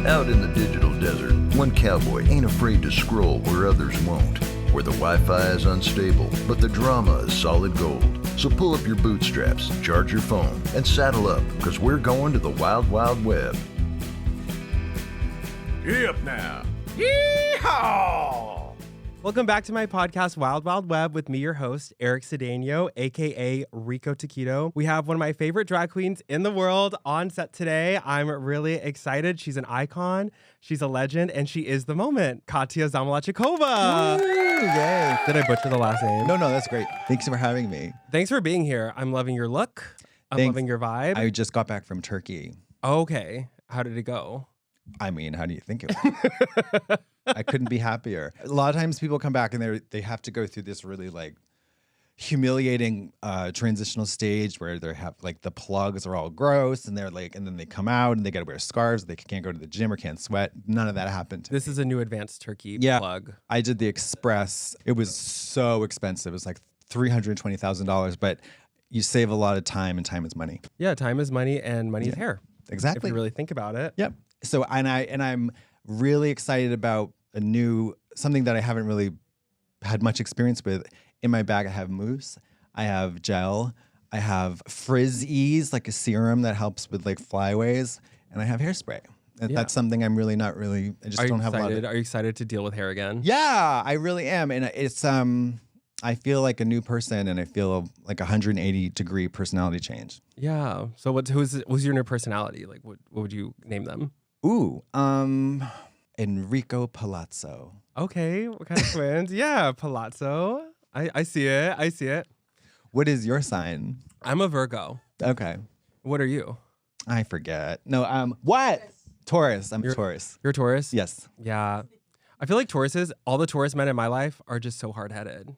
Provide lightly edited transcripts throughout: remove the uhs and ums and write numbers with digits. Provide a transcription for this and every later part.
Out in the digital desert, one cowboy ain't afraid to scroll where others won't. Where the Wi-Fi is unstable, but the drama is solid gold. So pull up your bootstraps, charge your phone, and saddle up, because we're going to the wild, wild web. Giddy up now. Yeehaw! Welcome back to my podcast, Wild Wild Web, with me, your host, Eric Sedeño, a.k.a. Rico Taquito. We have one of my favorite drag queens in the world on set today. I'm really excited. She's an icon, she's a legend, and she is the moment. Katya Zamolodchikova. Yay. Did I butcher the last name? No, that's great. Thanks for having me. Thanks for being here. I'm loving your look. I'm loving your vibe. I just got back from Turkey. Okay. How did it go? I mean, how do you think it went? I couldn't be happier. A lot of times people come back and they have to go through this really like humiliating transitional stage where they have like the plugs are all gross and they're like, and then they come out and they got to wear scarves. They can't go to the gym or can't sweat. None of that happened. This is a new advanced turkey plug. I did the Express. It was so expensive. It was like $320,000, but you save a lot of time, and time is money. Yeah, time is money and money is hair. Exactly. If you really think about it. Yep. So I'm really excited about something that I haven't really had much experience with. In my bag, I have mousse, I have gel, I have frizz-ease, like a serum that helps with like flyaways, and I have hairspray. That's something I'm really not really. I just don't have a lot of. Are you excited to deal with hair again? Yeah, I really am, and it's I feel like a new person, and I feel like 180-degree personality change. Yeah. So who's your new personality? Like, what would you name them? Ooh, Enrico Palazzo. Okay, what kind of twins? Yeah, Palazzo. I see it. I see it. What is your sign? I'm a Virgo. Okay. What are you? I forget. No, what? Taurus. I'm a Taurus. You're a Taurus? Yes. Yeah. I feel like all the Taurus men in my life are just so hard-headed.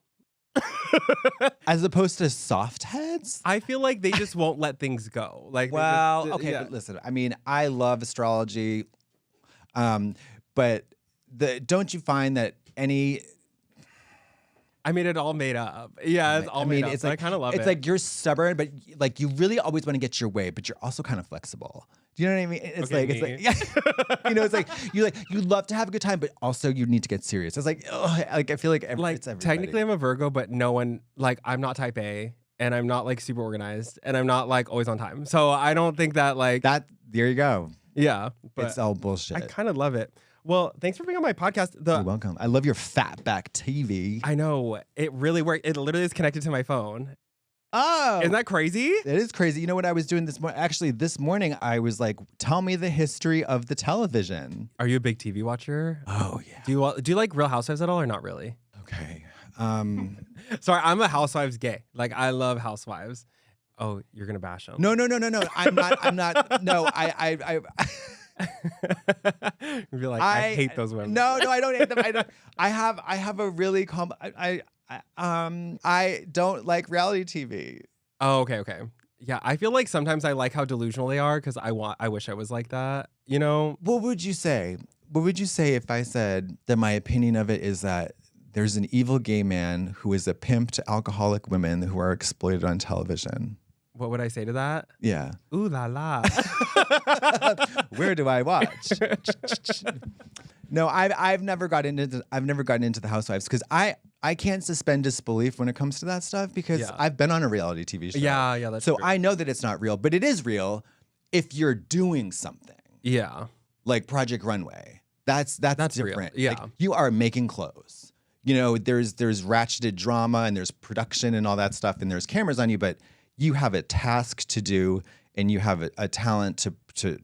As opposed to soft heads? I feel like they just won't let things go. Like, but listen, I mean, I love astrology, but don't you find that I mean, it all made up. Yeah, it's all made up. It's like, like, I kind of love it. It's like you're stubborn, but like you really always want to get your way, but you're also kind of flexible. Do you know what I mean? It's like you know, it's like you love to have a good time, but also you need to get serious. It's like, I feel like it's everybody. Technically I'm a Virgo, but no one, like, I'm not type A, and I'm not like super organized, and I'm not like always on time. So I don't think that like that. There you go. Yeah, but it's all bullshit. I kind of love it. Well, thanks for being on my podcast. You're welcome. I love your fat back TV. I know. It really worked. It literally is connected to my phone. Oh. Isn't that crazy? It is crazy. You know what I was doing this morning? Actually, this morning I was like, tell me the history of the television. Are you a big TV watcher? Oh, yeah. Do you like Real Housewives at all or not really? Okay. Sorry, I'm a Housewives gay. Like, I love Housewives. Oh, you're going to bash them. No. I'm not. No, You'd be like, I hate those women. No, I don't hate them. I have a really I don't like reality TV. Oh, okay. Yeah, I feel like sometimes I like how delusional they are because I wish I was like that, you know? What would you say? What would you say if I said that my opinion of it is that there's an evil gay man who is a pimp to alcoholic women who are exploited on television? What would I say to that? Yeah. Ooh la la. Where do I watch? No, I've never gotten into the Housewives because I can't suspend disbelief when it comes to that stuff because I've been on a reality TV show. Yeah, that's so true. I know that it's not real, but it is real if you're doing something. Yeah. Like Project Runway. That's different. Real. Yeah. Like, you are making clothes. You know, there's ratcheted drama and there's production and all that stuff and there's cameras on you, but you have a task to do and you have a talent to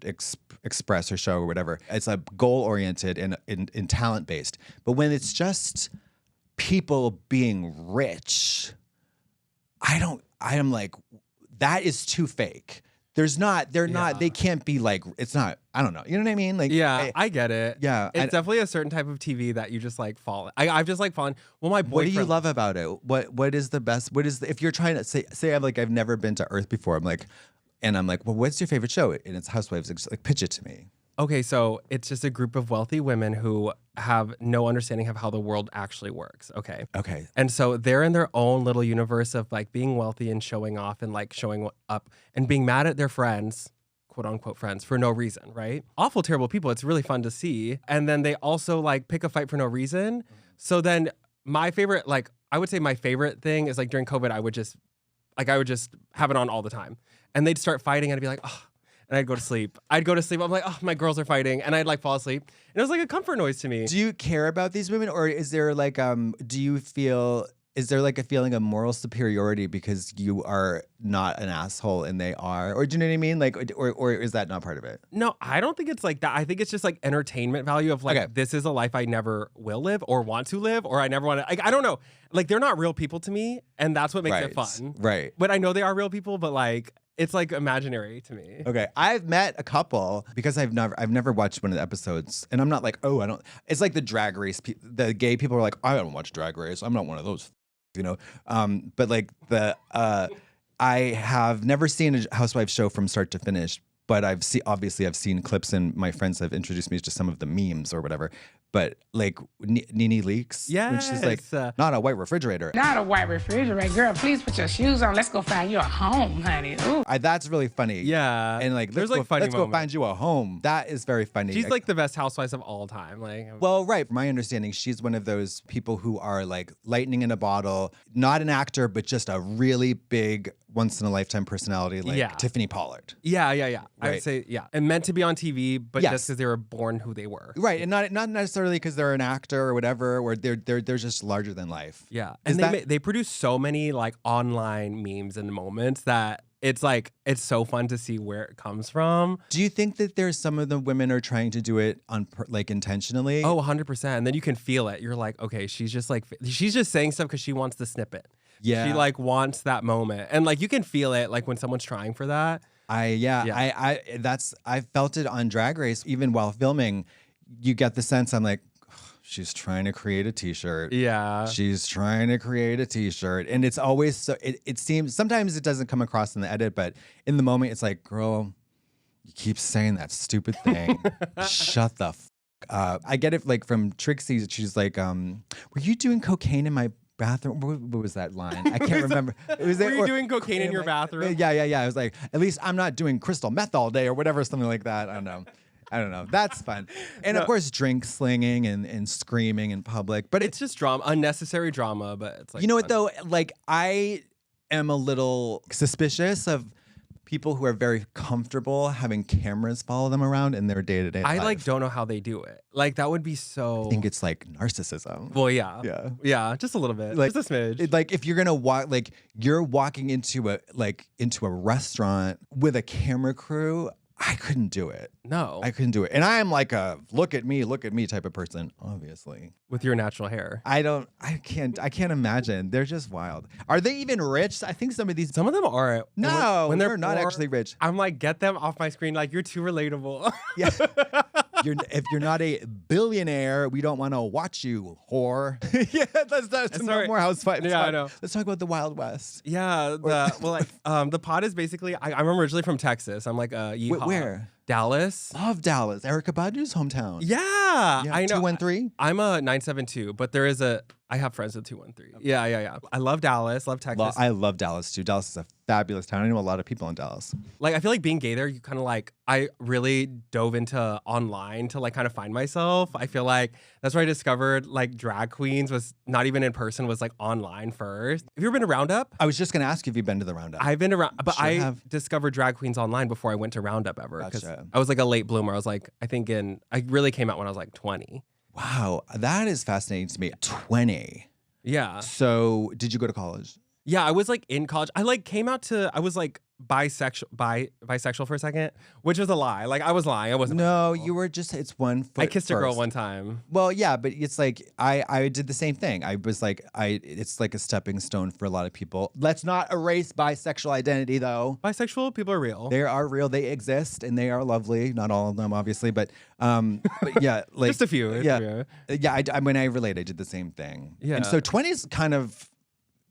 express or show or whatever. It's a goal-oriented and talent-based. But when it's just people being rich, I am like, that is too fake. They can't be like, it's not, I don't know. You know what I mean? Like, yeah, I get it. Yeah. It's definitely a certain type of TV that you just like fall. I've just like fallen. Well, my boyfriend. What do you love about it? What is the best? if you're trying to say I've never been to Earth before. I'm like, well, what's your favorite show? And it's Housewives. It's like, pitch it to me. Okay, so it's just a group of wealthy women who have no understanding of how the world actually works. Okay. And so they're in their own little universe of like being wealthy and showing off and like showing up and being mad at their friends, quote unquote friends for no reason, right? Awful, terrible people. It's really fun to see. And then they also like pick a fight for no reason. So then my favorite, like, I would say my favorite thing is like during COVID, I would just have it on all the time. And they'd start fighting and I'd be like, oh, and I'd go to sleep. I'm like, oh, my girls are fighting. And I'd like fall asleep. And it was like a comfort noise to me. Do you care about these women, or is there like, is there like a feeling of moral superiority because you are not an asshole and they are? Or do you know what I mean? Like, or is that not part of it? No, I don't think it's like that. I think it's just like entertainment value of like, this is a life I never will live or want to live, or I never want to, like, I don't know. Like, they're not real people to me. And that's what makes it fun. Right. But I know they are real people, but like, it's like imaginary to me. Okay. I've met a couple because I've never watched one of the episodes, and I'm not like, oh, I don't. It's like the Drag Race. The gay people are like, I don't watch Drag Race. I'm not one of those. But like I have never seen a Housewives show from start to finish, but I've seen clips, and my friends have introduced me to some of the memes or whatever. But like Nene Leakes, yes, which is like not a white refrigerator. Not a white refrigerator, girl. Please put your shoes on. Let's go find you a home, honey. Ooh. That's really funny. Yeah, and like there's like funny let's moments. go find you a home. That is very funny. She's like the best housewives of all time. Like, well, right. From my understanding, she's one of those people who are like lightning in a bottle, not an actor, but just a really big once in a lifetime personality, like Tiffany Pollard. Yeah. Right. I would say and meant to be on TV, but just because they were born who they were. Right, and not necessarily because they're an actor or whatever, or they're just larger than life. Yeah, and they produce so many like online memes and moments that it's like it's so fun to see where it comes from. Do you think that there's some of the women are trying to do it on like intentionally? Oh, 100%. And then you can feel it. You're like, okay, she's just saying stuff because she wants the snippet. Yeah, she like wants that moment, and like you can feel it like when someone's trying for that. I felt it on Drag Race even while filming. You get the sense I'm like, she's trying to create a t-shirt. Yeah. She's trying to create a t-shirt. And it's always so, it seems, sometimes it doesn't come across in the edit, but in the moment, it's like, girl, you keep saying that stupid thing. Shut the f up. I get it like from Trixie. She's like, were you doing cocaine in my bathroom? What was that line? I can't remember. Were you doing cocaine in your bathroom? Yeah. I was like, at least I'm not doing crystal meth all day or whatever, something like that. I don't know. That's fun. And of course, drink slinging and screaming in public. But it's just drama, unnecessary drama. But it's like, you know what though? Like, I am a little suspicious of people who are very comfortable having cameras follow them around in their day-to-day life. I like don't know how they do it. Like that would be so. I think it's like narcissism. Well, yeah, just a little bit, like, just a smidge. Like if you're gonna walk, like you're walking into a restaurant with a camera crew. I couldn't do it. No. I couldn't do it. And I am like a look at me type of person, obviously. With your natural hair. I can't imagine. They're just wild. Are they even rich? I think some of them are. No, when they're not actually rich. I'm like, get them off my screen. Like, you're too relatable. Yeah. If you're not a billionaire, we don't want to watch you, whore. Yeah, that's no more housewives. Yeah, I know. Let's talk about the Wild West. Yeah, the pod is basically. I'm originally from Texas. I'm like yeehaw. Where? Dallas. Love Dallas. Erykah Badu's hometown. Yeah, I know. 213. I'm a 972, but I have friends with 213. Yeah. I love Dallas. Love Texas. I love Dallas too. Dallas is a fabulous town. I know a lot of people in Dallas. Like, I feel like being gay there, you kind of like, I really dove into online to like kind of find myself. I feel like that's where I discovered like drag queens was not even in person, was like online first. Have you ever been to Roundup? I was just going to ask if you've been to the Roundup. I've been to Roundup, but I discovered drag queens online before I went to Roundup ever. Gotcha. I was like a late bloomer. I was like, I really came out when I was like 20. Wow, that is fascinating to me. 20. Yeah. So did you go to college? Yeah, I was like in college. I was like bisexual for a second, which was a lie. Like I was lying. I wasn't. No, you were just, it's one foot I kissed first. a girl one time. Well, yeah, but it's like, I did the same thing. I was like, it's like a stepping stone for a lot of people. Let's not erase bisexual identity though. Bisexual people are real. They are real. They exist and they are lovely. Not all of them, obviously, but yeah, like just a few. Yeah. When I relate, I did the same thing. Yeah. And so 20 is kind of,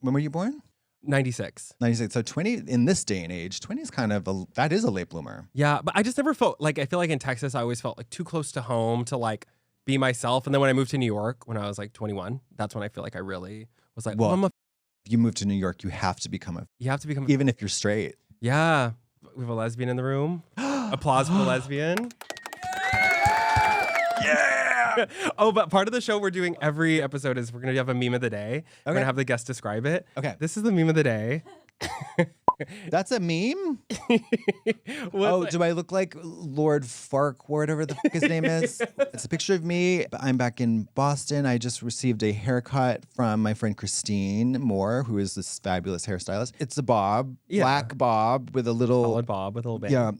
when were you born? 96. 96. So 20 in this day and age, 20 is kind of that is a late bloomer. Yeah, but I just never felt like, I feel like in Texas, I always felt like too close to home to like be myself. And then when I moved to New York, when I was like 21, that's when I feel like I really was like, well, if you move to New York, you have to become even if you're straight. straight. Yeah. We have a lesbian in the room. Applause for the lesbian. Yeah! Oh, but part of the show we're doing every episode is we're going to have a meme of the day. We're going to have the guest describe it. Okay. This is the meme of the day. That's a meme? Do I look like Lord Fark, whatever the fuck his name is? It's a picture of me. I'm back in Boston. I just received a haircut from my friend Christine Moore, who is this fabulous hairstylist. It's a bob, black bob with a little... Solid bob with a little bang. Yeah.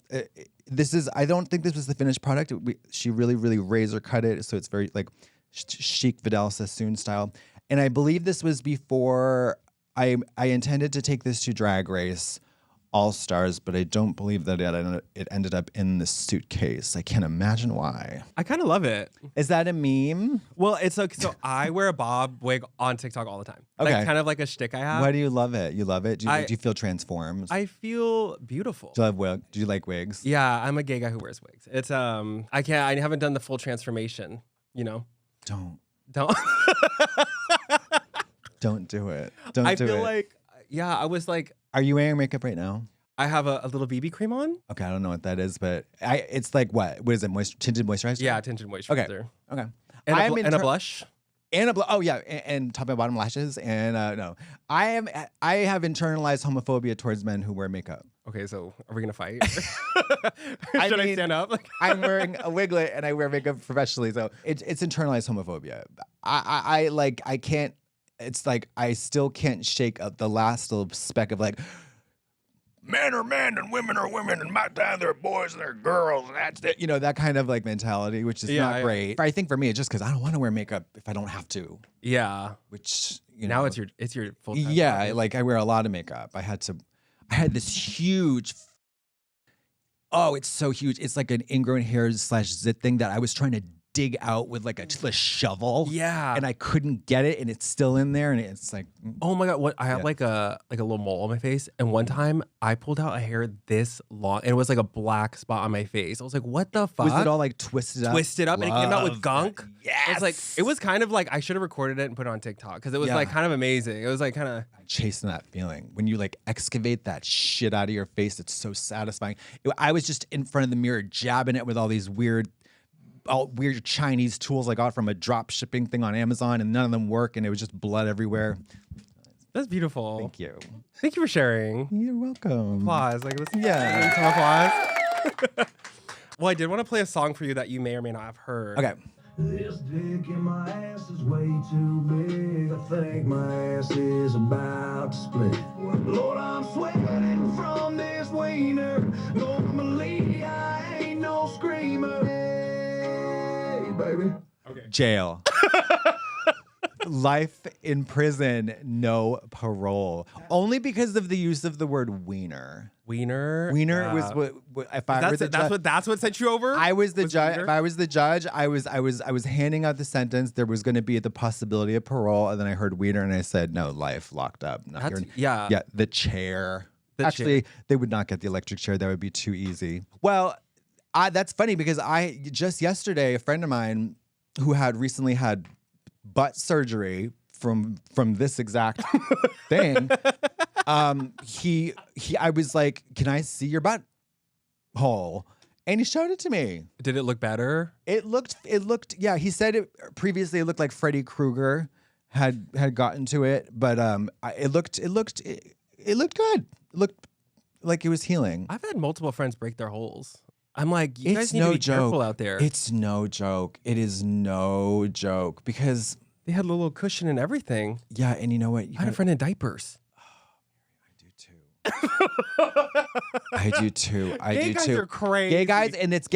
I don't think this was the finished product. She really, really razor cut it. So it's very like chic Vidal Sassoon style. And I believe this was before... I intended to take this to Drag Race All Stars, but I don't believe that it ended up in the suitcase. I can't imagine why. I kind of love it. Is that a meme? Well, it's like, so I wear a bob wig on TikTok all the time. Okay. Like, kind of like a shtick I have. Why do you love it? You love it? Do you feel transformed? I feel beautiful. Do you like wigs? Yeah, I'm a gay guy who wears wigs. It's I haven't done the full transformation, you know. Don't do it. I feel like, yeah, I was like, are you wearing makeup right now? I have a little BB cream on. Okay, I don't know what that is, but it's like what? What is it? Tinted moisturizer? Yeah, tinted moisturizer. Okay. And a blush. Oh yeah, and top and bottom lashes. And no, I have internalized homophobia towards men who wear makeup. Okay, so are we gonna fight? Should I stand up? I'm wearing a wiglet and I wear makeup professionally, so it's internalized homophobia. I can't. It's like I still can't shake up the last little speck of like, Men are men and women are women, and my time they're boys and they're girls, and that's it. you know, that kind of like mentality, which is not great. I think for me, it's just because I don't want to wear makeup if I don't have to. Yeah. Which now it's your full time. Yeah, like I wear a lot of makeup. I had this huge. Oh, it's so huge. It's like an ingrown hair / zit thing that I was trying to dig out with like a shovel. Yeah. And I couldn't get it, and it's still in there, and it's like, oh my God, what I have like a little mole on my face, and one time I pulled out a hair this long and it was like a black spot on my face. I was like, what the fuck? Was it all like twisted up? And it came out with gunk. Yes. It was kind of like I should have recorded it and put it on TikTok because it was like kind of amazing. It was like kind of chasing that feeling when you like excavate that shit out of your face. It's so satisfying. I was just in front of the mirror jabbing it with all these weird Chinese tools I got from a drop shipping thing on Amazon, and none of them work, and it was just blood everywhere. That's beautiful. Thank you. Thank you for sharing. You're welcome. Applause. Like, listen, Yeah. some applause. Well, I did want to play a song for you that you may or may not have heard. Okay. This dick in my ass is way too big. I think my ass is about to split. Lord, I'm sweating from this wiener. Normally, I ain't no screamer. Hey, baby. Okay. Jail. Life in prison, no parole. Only because of the use of the word wiener. Wiener. Wiener was what if I were the judge. That's what sent you over? I was the judge. Wiener? If I was the judge, I was handing out the sentence. There was going to be the possibility of parole, and then I heard wiener, and I said, "No, life locked up." Not That's- here. yeah. The chair. Actually, they would not get the electric chair. That would be too easy. Well, that's funny because just yesterday, a friend of mine who had recently had butt surgery from this exact thing. I was like, "Can I see your butt hole?" And he showed it to me. Did it look better? It looked. Yeah, he said it previously. It looked like Freddy Krueger had gotten to it, but it looked good. It looked like it was healing. I've had multiple friends break their holes. I'm like, you It's guys need no to be joke. careful out there. It's no joke. It is no joke because They had a little cushion and everything. yeah, and you know what? I had a friend in diapers. I do too. Gay guys are crazy. Gay guys, and it's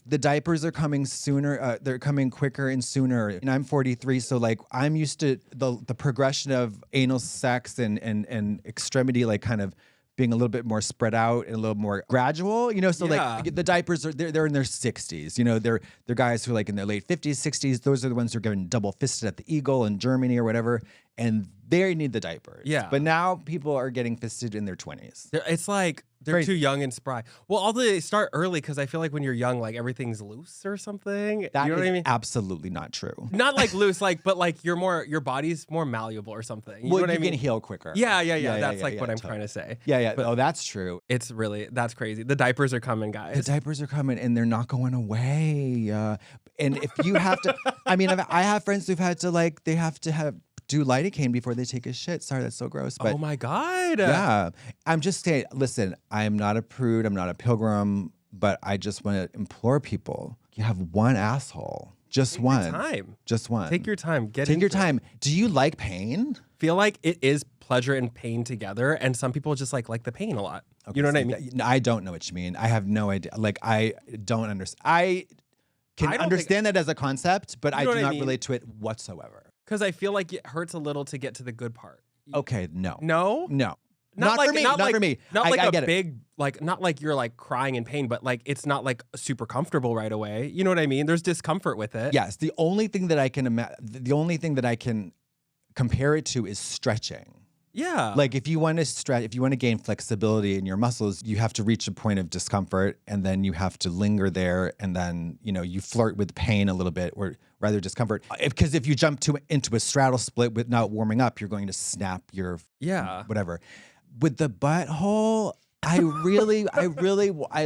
the diapers are coming sooner. They're coming quicker and sooner. And I'm 43, so like I'm used to the progression of anal sex and extremity, like kind of being a little bit more spread out and a little more gradual, you know. So Yeah. like the diapers they're in their 60s, you know. They're guys who are like in their late 50s, 60s. Those are the ones who are getting double fisted at the Eagle in Germany or whatever, and they need the diapers. Yeah. But now people are getting fisted in their 20s. It's like They're too young and spry. Well, although they start early because I feel like when you're young, like everything's loose or something. That you know is what I mean? absolutely not true. Not like loose, but like your body's more malleable or something. You know what I mean? Can heal quicker. Yeah. That's what I'm trying to say. Yeah. But that's true. that's crazy. The diapers are coming, guys. The diapers are coming and they're not going away. And if you have to, I mean, I have friends who've had to they have to do lidocaine before they take a shit. Sorry, that's so gross. But oh my God. Yeah. I'm just saying, listen, I'm not a prude. I'm not a pilgrim, but I just want to implore people. You have one asshole. Just one. Take your time. Just one. Take your time. Take your time. Do you like pain? Feel like it is pleasure and pain together, and some people just like the pain a lot. Okay, you know what I mean? I don't know what you mean. I have no idea. Like, I don't understand. I can understand that as a concept, but I do not relate to it whatsoever. Because I feel like it hurts a little to get to the good part. Okay, no. No? No. Not for me. Not for me. Not like I a get big, not like you're like crying in pain, but like it's not like super comfortable right away. You know what I mean? There's discomfort with it. Yes. The only thing that I can compare it to is stretching. Yeah. Like if you want to stretch, if you want to gain flexibility in your muscles, you have to reach a point of discomfort and then you have to linger there. And then, you flirt with pain a little bit or rather discomfort. Because if you jump into a straddle split without warming up, you're going to snap your whatever. With the butthole, I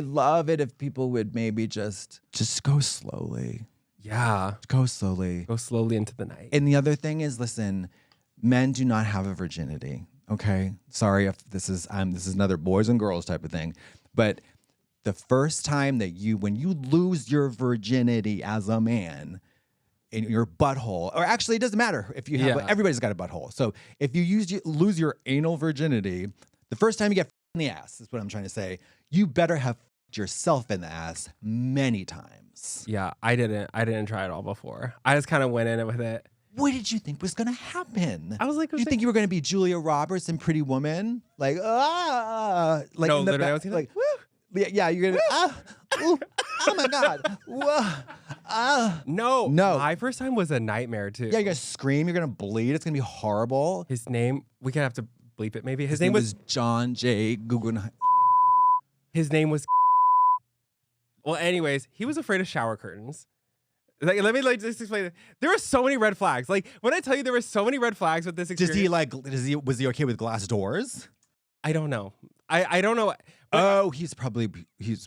love it if people would maybe just go slowly. Yeah. Go slowly. Go slowly into the night. And the other thing is, listen, men do not have a virginity. Okay. Sorry if this is another boys and girls type of thing. But the first time when you lose your virginity as a man in your butthole, or actually it doesn't matter if you have, everybody's got a butthole. So if you lose your anal virginity, the first time you get in the ass, is what I'm trying to say, you better have yourself in the ass many times. Yeah, I didn't try it all before. I just kind of went in it with it. What did you think was going to happen? I was like, you think you were going to be Julia Roberts in Pretty Woman? Like, no, literally, I was like, woo. Yeah, you're going to, ooh, oh my God. No. My first time was a nightmare too. Yeah, you're going to scream. You're going to bleed. It's going to be horrible. His name, we could have to bleep it maybe. His name was John J. Guggenheim. His name was. Well, anyways, he was afraid of shower curtains. Like, let me just explain it. There were so many red flags. Like, when I tell you there were so many red flags with this experience. Was he okay with glass doors? I don't know. I don't know. Oh, he's probably the killer.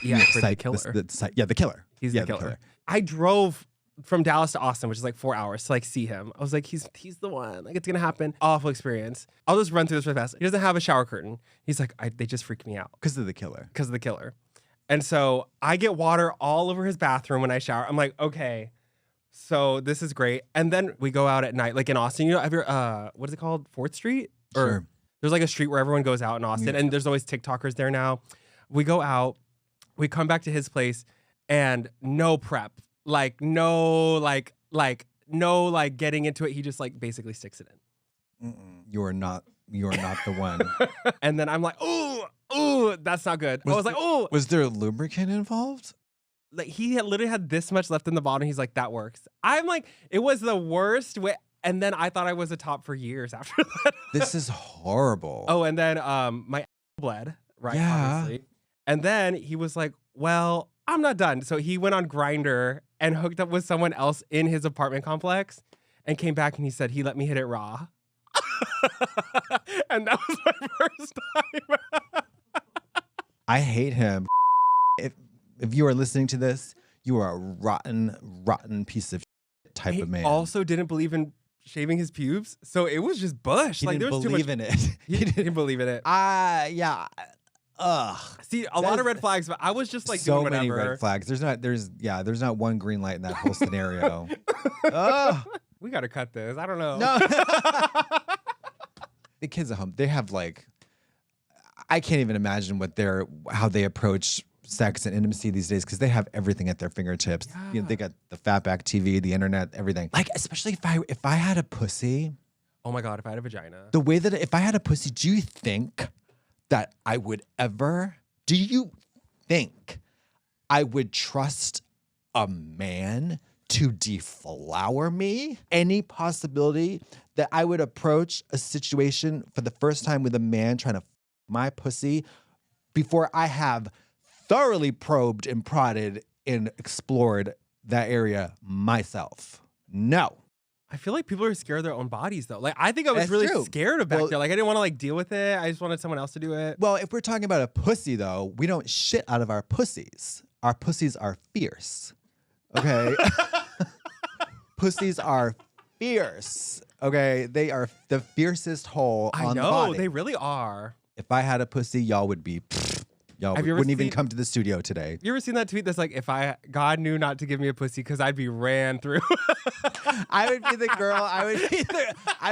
The killer. He's the killer. I drove from Dallas to Austin, which is like 4 hours to like see him. I was like, he's the one. Like, it's gonna happen. Awful experience. I'll just run through this really fast. He doesn't have a shower curtain. He's like, they just freak me out because of the killer. And so I get water all over his bathroom when I shower. I'm like, okay, so this is great. And then we go out at night, like in Austin. You know, what is it called? 4th Street? Sure. There's like a street where everyone goes out in Austin, and there's always TikTokers there now. We go out, we come back to his place, and no prep, no getting into it. He just like basically sticks it in. You are not the one. And then I'm like, ooh, that's not good. I was like, ooh. Was there lubricant involved? Like he literally had this much left in the bottom. He's like, that works. I'm like, it was the worst way. And then I thought I was a top for years after that. This is horrible. Oh, and then my bled, right? Yeah. Obviously. And then he was like, well, I'm not done. So he went on Grindr and hooked up with someone else in his apartment complex and came back and he said he let me hit it raw. And that was my first time. I hate him. If you are listening to this, you are a rotten piece of shit type of man. He also didn't believe in shaving his pubes, so it was just bush. He didn't believe in it. He didn't believe in it. Yeah. Ugh. See, a lot of red flags, but I was just like so doing whatever. many red flags. There's not one green light in that whole scenario. Ugh. We gotta cut this. I don't know. No. The kids at home, they have I can't even imagine how they approach sex and intimacy these days because they have everything at their fingertips. Yeah. You know, they got the fatback TV, the internet, everything. Like, especially if I had a pussy. Oh my God, if I had a vagina. The way that if I had a pussy, do you think that I would trust a man to deflower me? Any possibility that I would approach a situation for the first time with a man trying to my pussy before I have thoroughly probed and prodded and explored that area myself. No. I feel like people are scared of their own bodies, though. Like, I think I was That's really true. scared of back Well- there. Like, I didn't want to like deal with it. I just wanted someone else to do it. Well, if we're talking about a pussy, though, we don't shit out of our pussies. Our pussies are fierce. Okay? Pussies are fierce. Okay? They are the fiercest hole I on the know body. they really are. If I had a pussy, y'all would be... Y'all Have you ever wouldn't even seen- come to the studio today. You ever seen that tweet that's like, if God knew not to give me a pussy because I'd be ran through. I would be the girl. I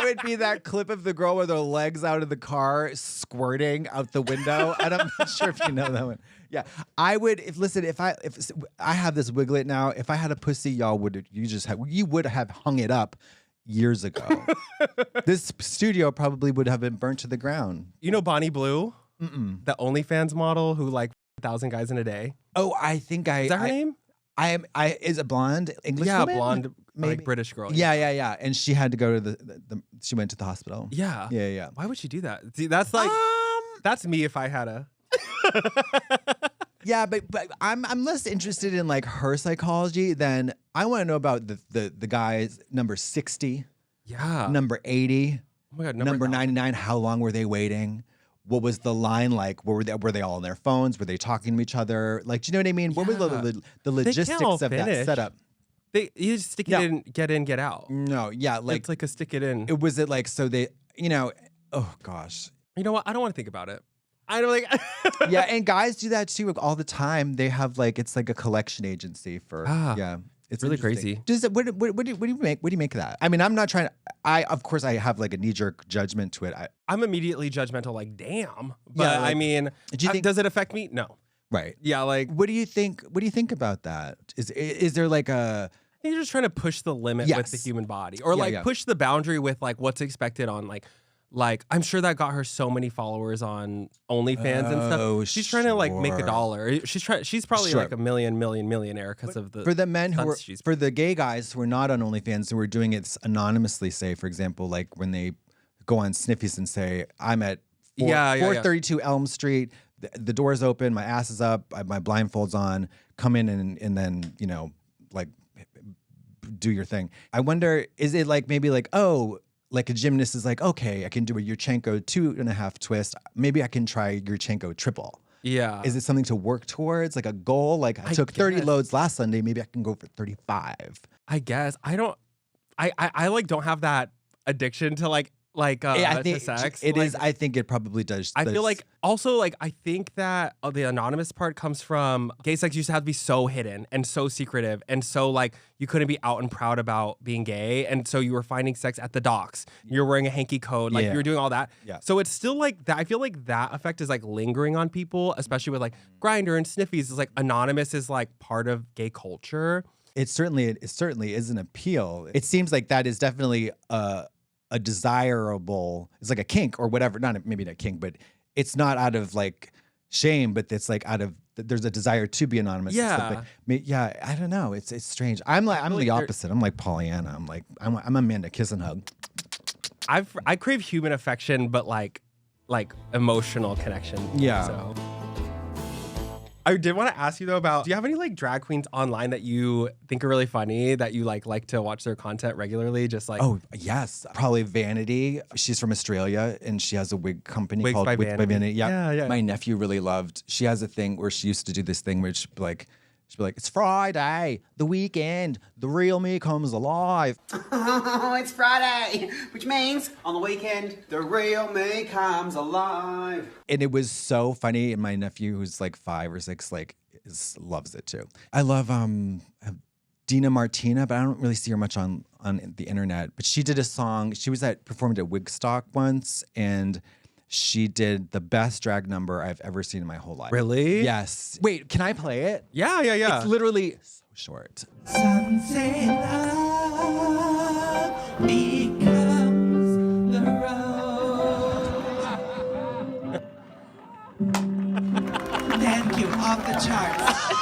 would be that clip of the girl with her legs out of the car squirting out the window. And I'm not sure if you know that one. Yeah, I would. If I have this wiglet now, if I had a pussy, you would have hung it up years ago. This studio probably would have been burnt to the ground. You know Bonnie Blue? The OnlyFans model who like 1,000 guys in a day. Oh, I think Is that her name? Is a blonde English Yeah, woman? blonde, Maybe. like British girl. Yeah. And she had to go to she went to the hospital. Yeah. Yeah. Why would she do that? See, that's like, that's me if I had a. Yeah, but I'm less interested in like her psychology than I want to know about the guys number 60, Yeah. number 80, Oh my God, number 99. How long were they waiting? What was the line like? Were they all on their phones? Were they talking to each other? Like, do you know what I mean? What were the logistics all of that finish. setup? You just stick it in, get out. No, yeah, like It's like a stick it in. was it like so they, oh gosh. You know what? I don't want to think about it. I don't like. Yeah, and guys do that too all the time. They have like it's like a collection agency for yeah. It's really interesting. crazy. What do you make? What do you make of that? I mean, I'm not trying to. Of course, I have like a knee jerk judgment to it. I'm immediately jjudgmental, like, damn. But Yeah, like, I mean, do you think- does it affect me? No. Right. Yeah, like, What do you think? What do you think about that? Is there like a? I think you're just trying to push the limit with the Yes. human body, or Yeah, like yeah. push the boundary with like what's expected on like I'm sure that got her so many followers on OnlyFans and Oh, stuff. She's trying to like make a sure. dollar. She's probably Sure. like a millionaire because of the For the men who stunts were, she's- for the gay guys who are not on OnlyFans who are doing it anonymously, say for example, like when they go on Sniffies and say, "I'm at 432 Elm Street. The door's open. My ass is up. My blindfold's on. Come in and then like do your thing." I wonder, is it like maybe like like a gymnast is like, okay, I can do a Yurchenko 2.5 twist. Maybe I can try Yurchenko triple. Yeah. Is it something to work towards, like a goal? Like I took 30 guess. loads last Sunday. Maybe I can go for 35. I guess I don't. I like don't have that addiction to like I think to sex. it Like, is. I think it probably does. I feel like also like I think that the anonymous part comes from gay sex used to have to be so hidden and so secretive and so like you couldn't be out and proud about being gay, and so you were finding sex at the docks. You're wearing a hanky coat, like Yeah. you were doing all that. Yeah. So it's still like that. I feel like that effect is like lingering on people, especially with like Grindr and Sniffies. Is like anonymous is like part of gay culture. it certainly is an appeal. It seems like that is definitely a desirable. It's like a kink or whatever. Maybe not kink, but it's not out of like shame, but it's like out of there's a desire to be anonymous. and stuff. Yeah, I don't know. It's strange. I'm like the you're- opposite. I'm like Pollyanna. I'm Amanda kiss and hug. I crave human affection, but like emotional connection. Yeah. So. I did want to ask you though about, do you have any like drag queens online that you think are really funny that you like to watch their content regularly? Just like, Oh, yes. Probably Vanity. She's from Australia and she has a wig company Wigs called by Wigs by Vanity. Vanity. Yeah. My nephew really loved. She has a thing where she used to do this thing which like she'd be like, "It's Friday, the weekend, the real me comes alive." Oh, it's Friday, which means on the weekend, the real me comes alive. And it was so funny. And my nephew, who's like 5 or 6, like loves it too. I love Dina Martina, but I don't really see her much on the internet. But she did a song. She was performed at Wigstock once, and she did the best drag number I've ever seen in my whole life. Really? Yes. Wait, can I play it? Yeah. It's literally so short. Sunset love becomes the road. Thank you, off the charts.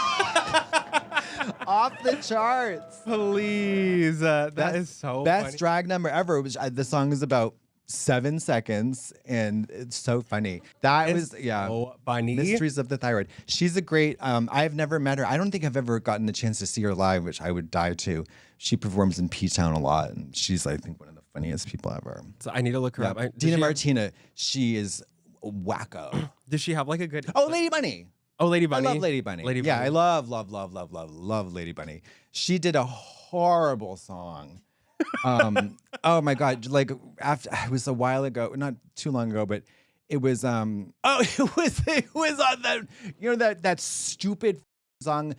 Off the charts. Please. That is so Best funny. drag number ever. The song is about 7 seconds, and it's so funny. That was so funny. Mysteries of the Thyroid. She's a great. I've never met her. I don't think I've ever gotten the chance to see her live, which I would die to. She performs in P-Town a lot, and she's, I think, one of the funniest people ever. So I need to look her up. Dina Martina. She is wacko. Does she have like a good? Oh, Lady Bunny. Oh, Lady Bunny. I love Lady Bunny. Yeah, I love Lady Bunny. She did a horrible song. Oh my God! Like after it was a while ago, not too long ago, but it was it was on that stupid song.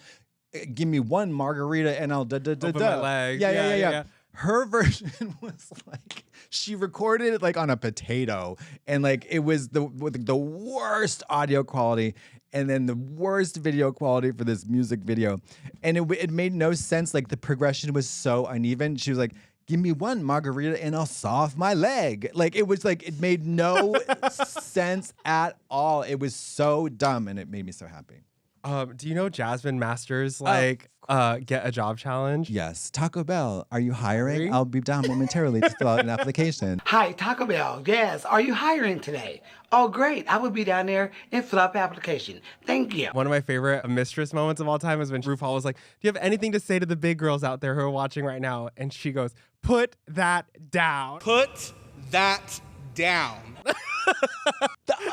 Give me one margarita and I'll Open my legs. Yeah. Her version was like she recorded it like on a potato, and like it was the worst audio quality, and then the worst video quality for this music video, and it made no sense. Like the progression was so uneven. She was like, give me one margarita and I'll saw off my leg. Like it was like, it made no sense at all. It was so dumb, and it made me so happy. Do you know Jasmine Masters get a job challenge? Yes. Taco Bell, are you hiring? I'll be down momentarily to fill out an application. Hi, Taco Bell. Yes. Are you hiring today? Oh, great. I will be down there and fill out the application. Thank you. One of my favorite mistress moments of all time is when RuPaul was like, do you have anything to say to the big girls out there who are watching right now? And she goes, put that down. Put that down.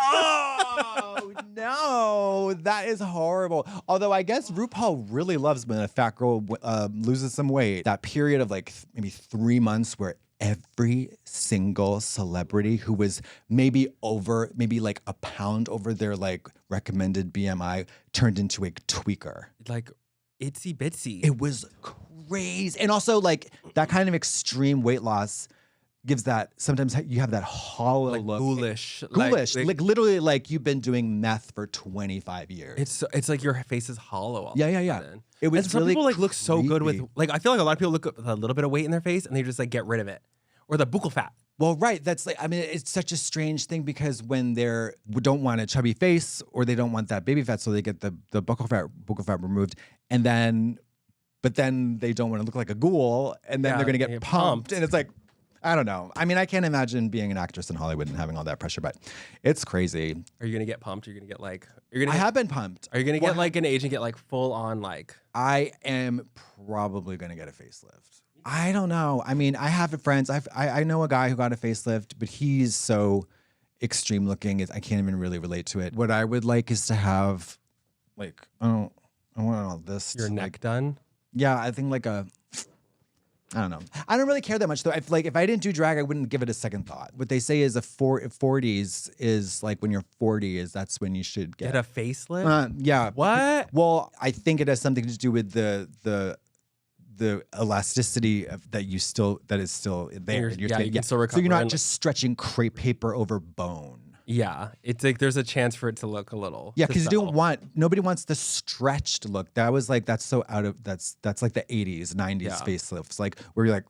Oh, no, that is horrible. Although I guess RuPaul really loves when a fat girl loses some weight. That period of like maybe 3 months where every single celebrity who was maybe like a pound over their like recommended BMI turned into a tweaker. Like itsy bitsy. It was crazy. And also like that kind of extreme weight loss gives that, sometimes you have that hollow like look. Ghoulish. Like literally like you've been doing meth for 25 years. It's like your face is hollow all Yeah. It was and some really people like look so good with, creepy. like I feel like a lot of people look with a little bit of weight in their face and they just like get rid of it. Or the buccal fat. Well, right. That's like, I mean, it's such a strange thing because when don't want a chubby face or they don't want that baby fat, so they get the buccal fat removed, but then they don't want to look like a ghoul, and then they're going to get pumped. And it's like, I don't know. I mean, I can't imagine being an actress in Hollywood and having all that pressure, but it's crazy. Are you going to get pumped? Are you going to get like... I have been pumped. Are you going to get like an agent get like full on like... I am probably going to get a facelift. I don't know. I mean, I have friends. I know a guy who got a facelift, but he's so extreme looking. I can't even really relate to it. What I would like is to have like, I want all this. Your neck done? Yeah, I think like I don't know. I don't really care that much though. If I didn't do drag, I wouldn't give it a second thought. What they say is 40s is like when you're 40 that's when you should get a facelift. Yeah. What? Well, I think it has something to do with the elasticity that is still there. You can still recover. So you're not just stretching crepe paper over bone. Yeah, it's like there's a chance for it to look a little. Yeah, because nobody wants the stretched look. That's like the 80s, 90s facelifts, like where you're like,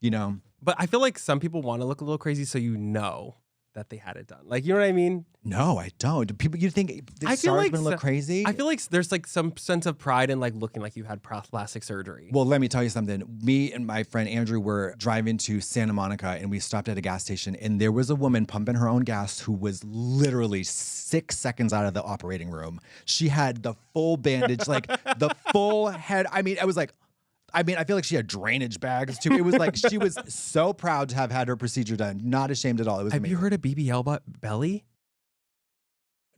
you know. But I feel like some people want to look a little crazy, so you know that they had it done. Like, you know what I mean? No, I don't. Do people, you think I feel like look crazy? I feel like there's like some sense of pride in like looking like you had plastic surgery. Well, let me tell you something. Me and my friend Andrew were driving to Santa Monica and we stopped at a gas station and there was a woman pumping her own gas who was literally 6 seconds out of the operating room. She had the full bandage, like the full head. I feel like she had drainage bags too. It was like she was so proud to have had her procedure done. Not ashamed at all. It was amazing. You heard of BBL belly?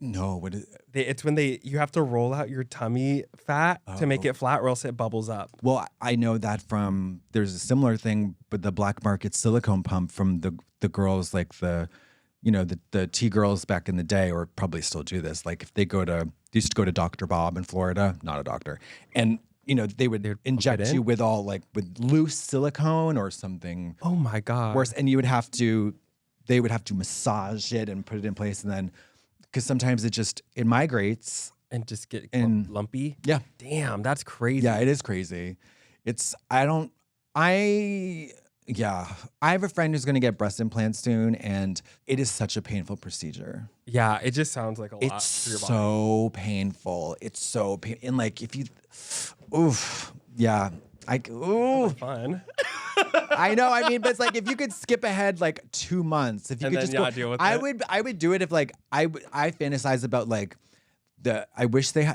No. What is it? It's when you have to roll out your tummy fat to make it flat or else it bubbles up. Well, I know that from, there's a similar thing, but the black market silicone pump from the girls, like the T-girls back in the day, or probably still do this. Like if they used to go to Dr. Bob in Florida, not a doctor. And they would inject you with with loose silicone or something. Oh my God. Worse. And they would have to massage it and put it in place. And then, because sometimes it migrates. And just get lumpy? Yeah. Damn, that's crazy. Yeah, it is crazy. I have a friend who's going to get breast implants soon, and it is such a painful procedure. Yeah, it just sounds like a lot for your body. It's so painful. It's so painful. And like if you, oof, yeah. Ooh. Fun. I know. I mean, but it's like if you could skip ahead like 2 months, if you And could then just not deal with I it. would do it if like I fantasize about like I wish they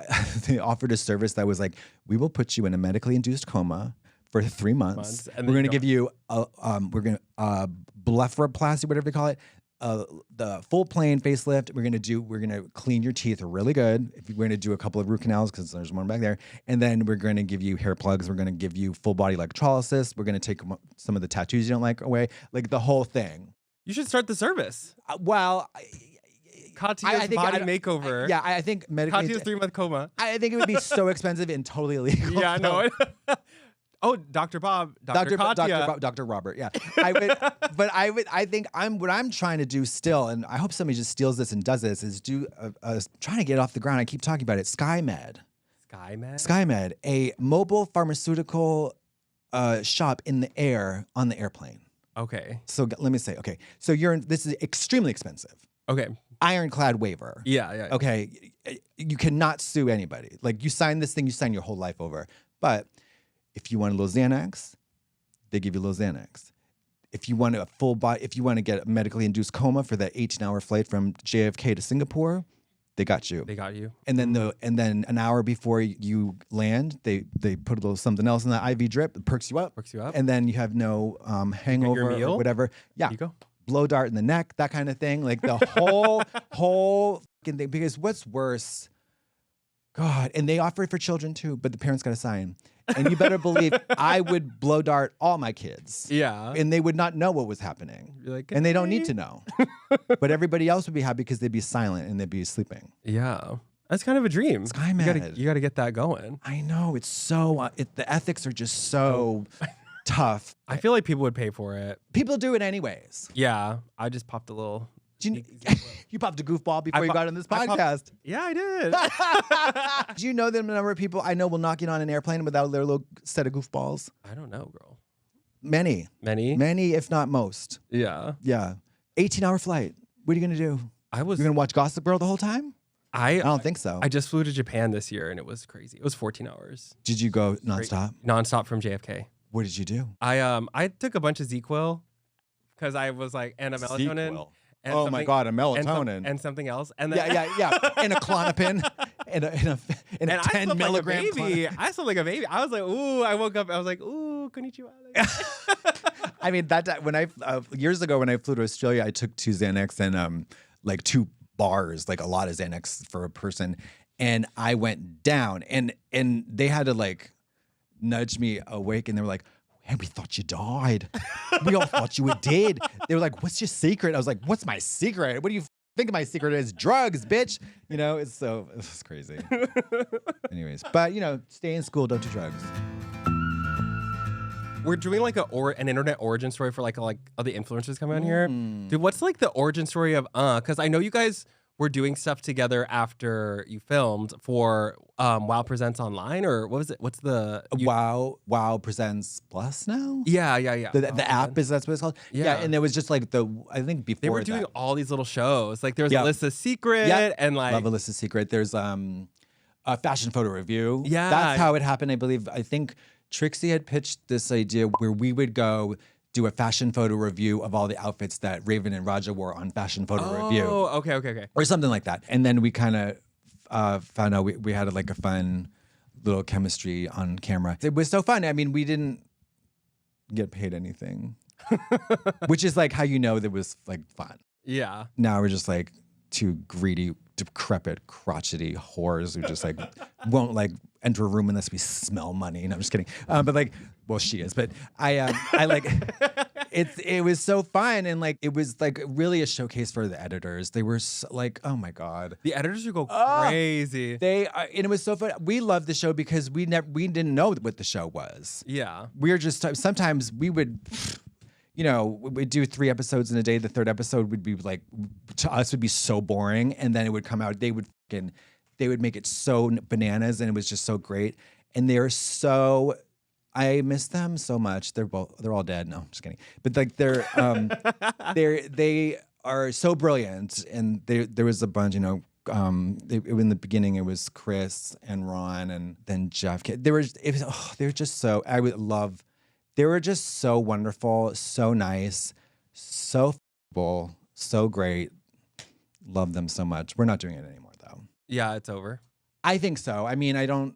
they offered a service that was like, we will put you in a medically induced coma for 3 months. And We're then going to give you blepharoplasty, whatever they call it. The full plane facelift. We're gonna clean your teeth really good. We're gonna do a couple of root canals because there's one back there, and then we're gonna give you hair plugs. We're gonna give you full body electrolysis. We're gonna take some of the tattoos you don't like away, like the whole thing. You should start the service. Katya's I think body makeover. I think medically. Katya's 3-month coma. I think it would be so expensive and totally illegal. Yeah, no. Oh, Dr. Bob, Dr. Katya. Dr. Robert. Yeah, I think what I'm trying to do still, and I hope somebody just steals this and does this, is trying to get off the ground. I keep talking about it. SkyMed, a mobile pharmaceutical shop in the air on the airplane. Okay. So let me say, okay. So this is extremely expensive. Okay. Ironclad waiver. Yeah. Okay. You cannot sue anybody. Like you sign this thing, you sign your whole life over. But if you want a little Xanax, they give you a little Xanax. If you want if you want to get a medically induced coma for that 18-hour flight from JFK to Singapore, they got you. They got you. And then an hour before you land, they put a little something else in the IV drip, it perks you up. And then you have no hangover or whatever. Yeah. You go. Blow dart in the neck, that kind of thing. Like the whole fucking thing. Because what's worse, God, and they offer it for children too, but the parents got to sign. And you better believe I would blow dart all my kids. Yeah. And they would not know what was happening. You're like, and they don't need to know. But everybody else would be happy because they'd be silent and they'd be sleeping. Yeah. That's kind of a dream. SkyMed. You got to get that going. I know. It's so, the ethics are just so tough. I feel like people would pay for it. People do it anyways. Yeah. I just popped a little. You popped a goofball before you got on this podcast. Yeah, I did. Do you know the number of people I know will knock in on an airplane without their little set of goofballs? I don't know, girl. Many, if not most. Yeah. 18-hour flight. What are you gonna do? You're gonna watch Gossip Girl the whole time? I don't think so. I just flew to Japan this year and it was crazy. It was 14 hours. Did you go nonstop? Nonstop from JFK. What did you do? I took a bunch of ZQL because I was like, and a melatonin. ZQL. Oh my God, a melatonin. And something else. And then, yeah. And a Klonopin. and a 10 milligram baby. I slept like a baby. I was like, ooh, I woke up. I was like, ooh, konnichiwa. I mean, when I years ago when I flew to Australia, I took 2 Xanax and like 2 bars, like a lot of Xanax for a person. And I went down and they had to like nudge me awake and they were like, hey, we thought you died. We all thought you were dead. They were like, what's your secret? I was like, what's my secret? What do you think my secret is? Drugs, bitch. You know, it's crazy. Anyways, but stay in school, don't do drugs. We're doing like an internet origin story for like all the influencers coming on here. Dude, what's like the origin story of because I know you guys were doing stuff together after you filmed for Wow Presents Online, or what was it? What's the Wow Presents Plus now? Yeah. The app that's what it's called. Yeah, and there was just like I think before they were doing all these little shows. Like there was Alyssa's Secret and like love Alyssa's Secret. There's a fashion photo review. Yeah, that's how it happened. I think Trixie had pitched this idea where we would go do a fashion photo review of all the outfits that Raven and Raja wore on Fashion Photo Review. Oh, okay. Or something like that. And then we kind of found out we had like a fun little chemistry on camera. It was so fun. I mean, we didn't get paid anything, which is like how there was like fun. Yeah. Now we're just like 2 greedy, decrepit, crotchety whores who just like won't like enter a room unless we smell money. No, I'm just kidding. But like, well, she is. But I like it was so fun and like it was like really a showcase for the editors. They were like, oh my God, the editors would go crazy. And it was so fun. We loved the show because we didn't know what the show was. Yeah, we were just sometimes we would. We'd do 3 episodes in a day. The 3rd episode would be like, to us, would be so boring. And then it would come out. They would make it so bananas, and it was just so great. And I miss them so much. They're all dead. No, I'm just kidding. But like they are so brilliant. And there was a bunch. In the beginning, it was Chris and Ron, and then Jeff. They were just so. I would love They were just so wonderful, so nice, so f***able, so great. Love them so much. We're not doing it anymore, though. Yeah, it's over. I think so. I mean, I don't.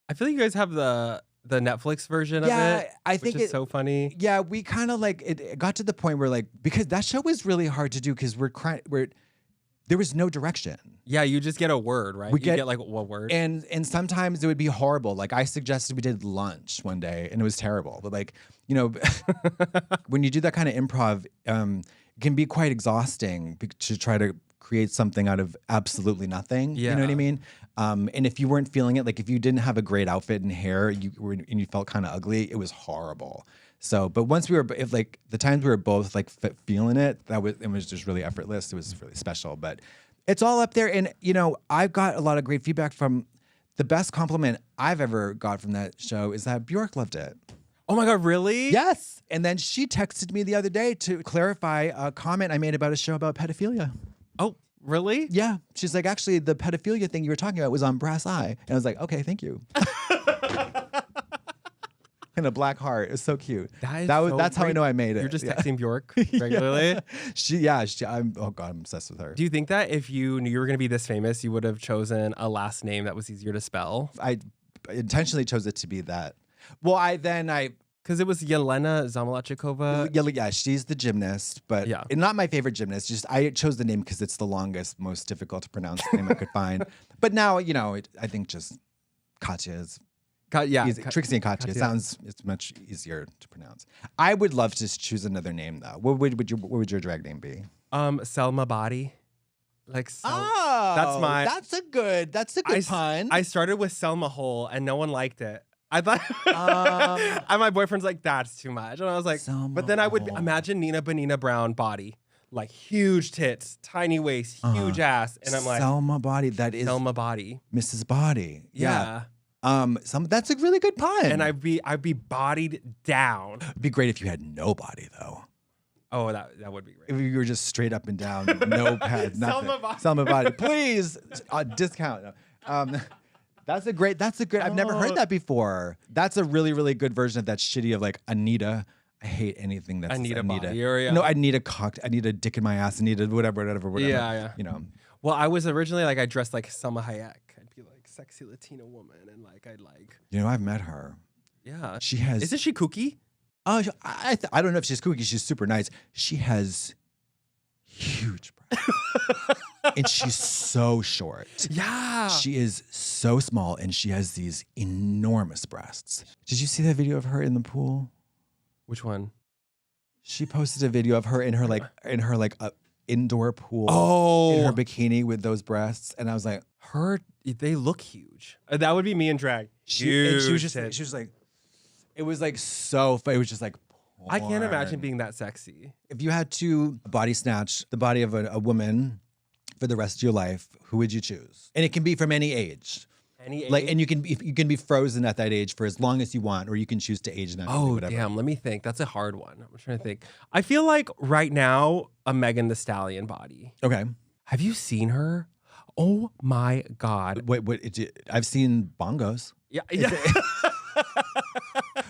I feel like you guys have the Netflix version of it. I think which is so funny. Yeah, we kind of like it got to the point where like because that show was really hard to do because there was no direction. Yeah, you just get a word, right? You get like one word. And sometimes it would be horrible. Like I suggested we did lunch one day and it was terrible. But like, you know, when you do that kind of improv, it can be quite exhausting to try to create something out of absolutely nothing. Yeah. You know what I mean? And if you weren't feeling it, like if you didn't have a great outfit and hair, and you felt kind of ugly, it was horrible. So, but once we were, if like the times we were both like feeling it, it was just really effortless. It was really special, but it's all up there. And, you know, I've got a lot of great feedback from the best compliment I've ever got from that show is that Bjork loved it. Oh my God, really? Yes. And then she texted me the other day to clarify a comment I made about a show about pedophilia. Oh, really? Yeah. She's like, actually, the pedophilia thing you were talking about was on Brass Eye. And I was like, okay, thank you. And a black heart. It's so cute. That's how I know I made it. You're just texting Bjork regularly? I'm obsessed with her. Do you think that if you knew you were going to be this famous, you would have chosen a last name that was easier to spell? I intentionally chose it to be that. Well, because it was Yelena Zamolodchikova. Yeah, she's the gymnast, but not my favorite gymnast. Just I chose the name because it's the longest, most difficult to pronounce name I could find. But now, you know, I think just Katya is Trixie and Katya. It's much easier to pronounce. I would love to choose another name though. What would your drag name be? Selma Body. Like that's a good pun. I started with Selma Hole and no one liked it. I thought and my boyfriend's like, that's too much. And I was like, Selma but then I would Hole. imagine Nina Bonina Brown Body. Like huge tits, tiny waist, huge ass. And I'm like, Selma Body. That is Selma Body. Mrs. Body. Yeah. That's a really good pun. And I'd be bodied down. It'd be great if you had no body though. Oh, that would be great. If you were just straight up and down, no pads, nothing. Selma Body. Please, discount. That's a great. I've never heard that before. That's a really, really good version of that shitty of like Anita. I hate anything that's Anita. Body. No, I need a cock. I need a dick in my ass. I need a whatever. Yeah. You know. Well, I was originally like I dressed like Salma Hayek. I'd be like sexy Latina woman, and like I'd like. You know, I've met her. Yeah. She has. Isn't she kooky? I don't know if she's kooky. She's super nice. She has huge breasts. And she's so short. Yeah. She is so small and she has these enormous breasts. Did you see that video of her in the pool? Which one? She posted a video of her in her indoor pool. Oh. In her bikini with those breasts. And I was like, they look huge. That would be me in drag. She was like, it was like so funny. It was just like, porn. I can't imagine being that sexy. If you had to body snatch the body of a woman for the rest of your life, who would you choose? And it can be from any age. Any age? Like, and you can be frozen at that age for as long as you want, or you can choose to age naturally. Oh, whatever. damn. Let me think. That's a hard one. I'm trying to think. I feel like right now, a Megan Thee Stallion body. Okay. Have you seen her? Oh my God. I've seen bongos. Yeah.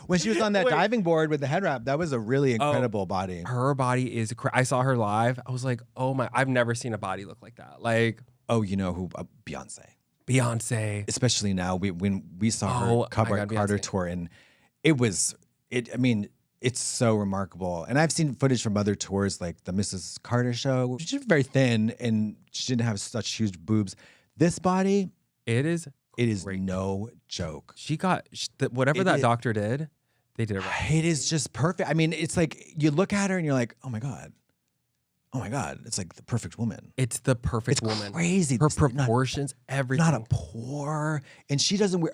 When she was on that diving board with the head wrap, that was a really incredible body. Her body is I saw her live. I was like, oh my, I've never seen a body look like that. Like, oh, you know who? Beyonce. Especially now, when we saw her Cover Carter tour, and it's so remarkable. And I've seen footage from other tours, like the Mrs. Carter show. She's very thin, and she didn't have such huge boobs. This body, it is great. No joke. She got whatever that doctor did. They did it right. It is just perfect. I mean, it's like you look at her and you're like, oh my God. It's like the perfect woman. It's the perfect woman. Crazy. Her proportions, everything. Not a pore. And she doesn't wear,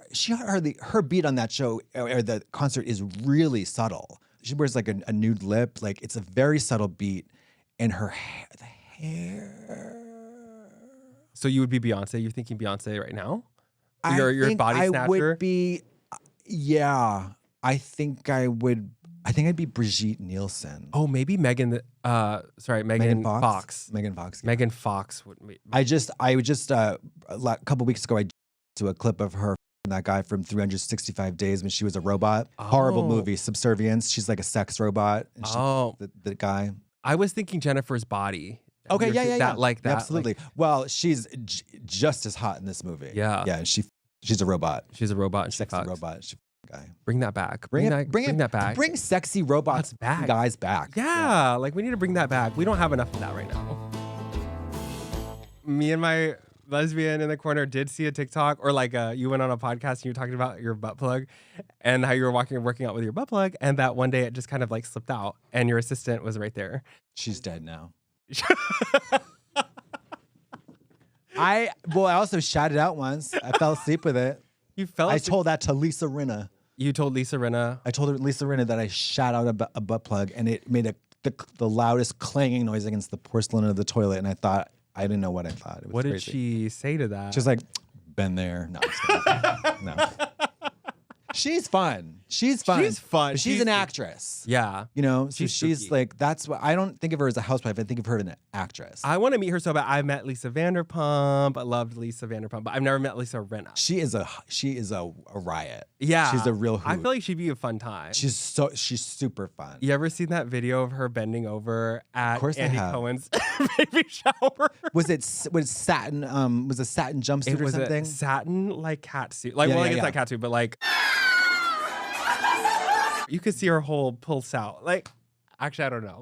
her beat on that show or the concert is really subtle. She wears like a nude lip. Like it's a very subtle beat. And her hair, the hair. So you would be Beyonce? You're thinking Beyonce right now? You're a body snatcher? I would be, yeah. I think I'd be Brigitte Nielsen. Oh, maybe Megan Fox. Megan Fox. Yeah. Megan Fox would be. I just a couple weeks ago, I to a clip of her that guy from 365 Days when she was a robot. Horrible movie, Subservience. She's like a sex robot. And the guy. I was thinking Jennifer's Body. Okay, yeah. That, like that. Absolutely. Like, well, she's just as hot in this movie. Yeah. Yeah, and she's a robot. She's a robot. And sexy robot. Guy. Bring that back. Bring that back. Bring sexy robots back. Guys back. Yeah, like we need to bring that back. We don't have enough of that right now. Me and my lesbian in the corner did see a TikTok, or like you went on a podcast and you were talking about your butt plug and how you were working out with your butt plug, and that one day it just kind of like slipped out and your assistant was right there. She's dead now. I also shouted out once. I fell asleep with it. You fell asleep? I told that to Lisa Rinna. You told Lisa Rinna? I told Lisa Rinna that I shot out a butt plug and it made the loudest clanging noise against the porcelain of the toilet, and I didn't know what I thought. It was what crazy. Did she say to that? She's like, been there. No, no. She's fun. She's fun. She's an actress. Yeah. You know, so she's like, that's what I don't think of her as a housewife. I think of her as an actress. I want to meet her so bad. I met Lisa Vanderpump. I loved Lisa Vanderpump, but I've never met Lisa Rinna. She is a riot. Yeah. She's a real hoot. I feel like she'd be a fun time. She's super fun. You ever seen that video of her bending over at Andy Cohen's baby shower? Was satin? Was a satin jumpsuit or something? It was a satin like cat suit. Like, it's not cat suit, but like you could see her whole pulse out. Like, actually, I don't know.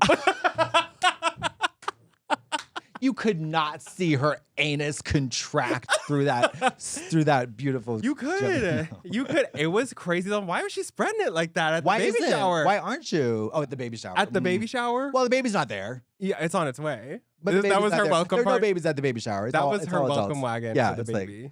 You could not see her anus contract through that beautiful. You could. You could. It was crazy though. Why was she spreading it like that at the baby shower? Why aren't you? Oh, at the baby shower. At the baby shower? Well, the baby's not there. Yeah, it's on its way. But that was her welcome part. There are no party. babies at the baby shower. That was her welcome wagon for the baby.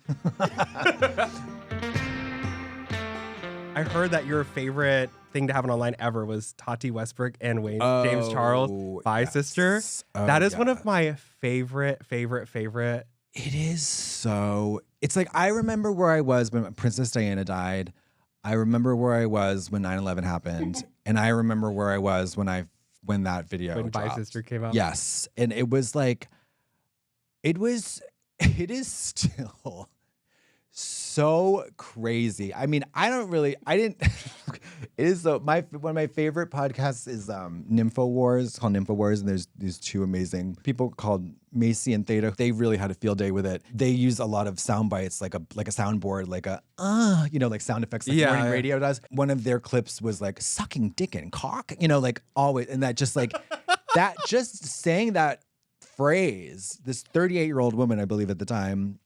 I heard that your favorite thing to happen online ever was Tati Westbrook and James Charles, Fi Sister. That is one of my favorite. It is so. It's like I remember where I was when Princess Diana died. I remember where I was when 9/11 happened, and I remember where I was when that video when Fi Sister came out. Yes, and it was like, it is still so crazy. I mean, it is one of my favorite podcasts is Nympho Wars. It's called Nympho Wars, and there's these two amazing people called Macy and Theta. They really had a field day with it. They use a lot of sound bites, like a soundboard, like like sound effects like morning radio does. One of their clips was like sucking dick and cock, like always, and that just like that just saying that phrase, this 38-year-old woman, I believe at the time,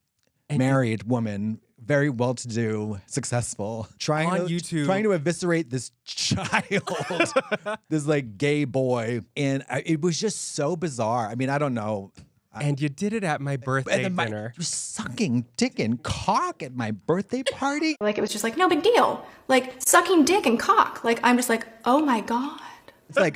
married woman, very well-to-do, successful, trying to eviscerate this child, this like gay boy, and it was just so bizarre. I mean, I don't know. And you did it at my birthday dinner. You're sucking dick and cock at my birthday party. Like it was just like no big deal. Like sucking dick and cock. Like I'm just like, oh my God. It's like,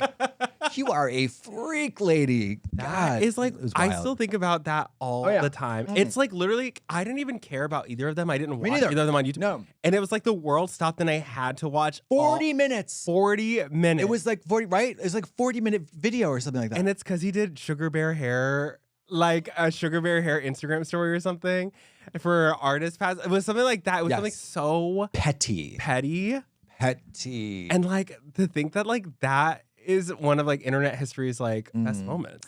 you are a freak lady. God. It's like, I still think about that all the time. It's like literally, I didn't even care about either of them. I didn't watch either of them on YouTube. No. And it was like the world stopped and I had to watch 40 minutes. 40 minutes. It was like 40, right? It was like 40-minute video or something like that. And it's because he did Sugar Bear Hair, like a Sugar Bear Hair Instagram story or something for Artist Pass. It was something like that. It was something so petty. And like to think that like that is one of like internet history's like best moments.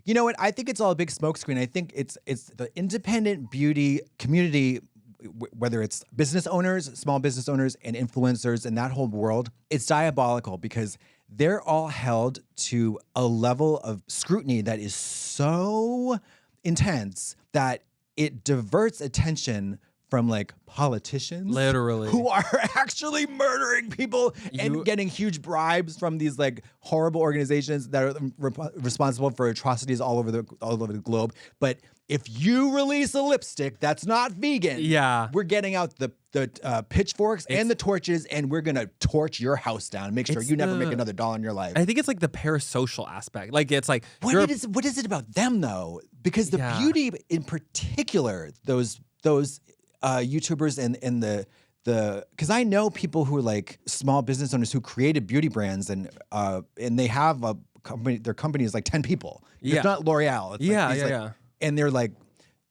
You know what? I think it's all a big smokescreen. I think it's the independent beauty community, whether it's business owners, small business owners, and influencers, and that whole world. It's diabolical because they're all held to a level of scrutiny that is so intense that it diverts attention from like politicians, literally, who are actually murdering people and getting huge bribes from these like horrible organizations that are responsible for atrocities all over the globe. But if you release a lipstick that's not vegan, we're getting out the pitchforks and the torches, and we're gonna torch your house down and make sure you never make another dollar in your life. I think it's like the parasocial aspect. Like it's like what is it about them though? Because the beauty in particular, those YouTubers and the because I know people who are like small business owners who created beauty brands and they have a company. Their company is like 10 people. It's not L'Oreal. It's and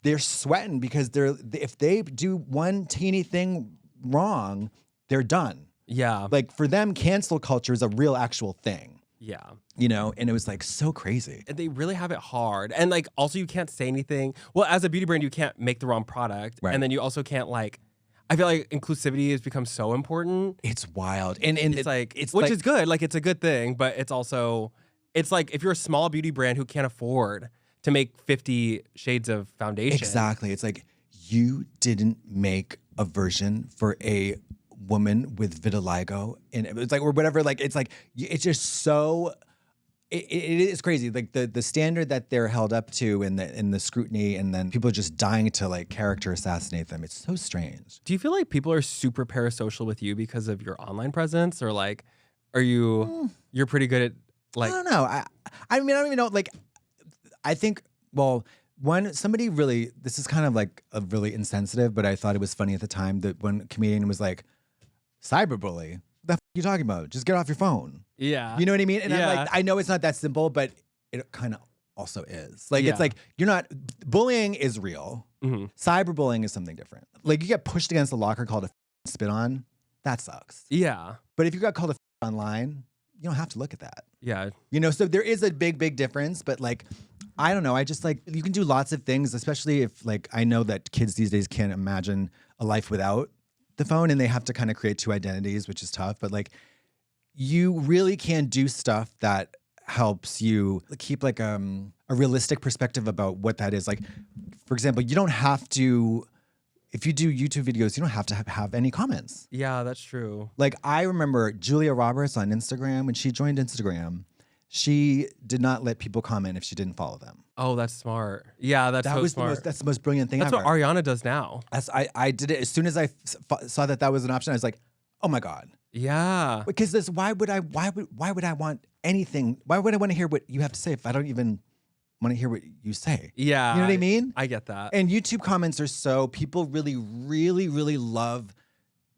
they're sweating because if they do one teeny thing wrong, they're done. Yeah. Like for them, cancel culture is a real actual thing. Yeah. You know, and it was like so crazy. And they really have it hard. And like also you can't say anything. Well, as a beauty brand, you can't make the wrong product. Right. And then you also can't like, I feel like inclusivity has become so important. It's wild. And it's like, which is good. Like it's a good thing, but it's also, it's like if you're a small beauty brand who can't afford to make 50 shades of foundation. Exactly. It's like you didn't make a version for a woman with vitiligo, and it's like, or whatever. Like it's like it's just so it is crazy. Like the standard that they're held up to in the scrutiny, and then people are just dying to like character assassinate them. It's so strange. Do you feel like people are super parasocial with you because of your online presence, or like are you're pretty good at like? I don't know. I mean I don't even know. Like I think somebody really, this is kind of like a really insensitive, but I thought it was funny at the time that one comedian was like, cyberbully? What the f are you talking about? Just get off your phone. Yeah. You know what I mean? And yeah. I'm like, I know it's not that simple, but it kind of also is. Like, Yeah. it's like, bullying is real. Mm-hmm. Cyberbullying is something different. Like, you get pushed against a locker called a spit on, that sucks. Yeah. But if you got called a online, you don't have to look at that. Yeah. You know, so there is a big, big difference, but like, I don't know. I just like, you can do lots of things, especially if like, I know that kids these days can't imagine a life without the phone and they have to kind of create two identities, which is tough. But like, you really can do stuff that helps you keep like a realistic perspective about what that is. Like, for example, you don't have to, if you do YouTube videos, you don't have to have any comments. Yeah, that's true. Like, I remember Julia Roberts on Instagram, when she joined Instagram, she did not let people comment if she didn't follow them. Oh, that's smart. Yeah, that's so smart. That's the most brilliant thing That's ever. what Ariana does now. I did it as soon as I saw that was an option. I was like, oh my God. Yeah. Because why would I want anything? Why would I want to hear what you have to say if I don't even want to hear what you say? Yeah. You know what I mean? I get that. And YouTube comments are so, people really, really, really love,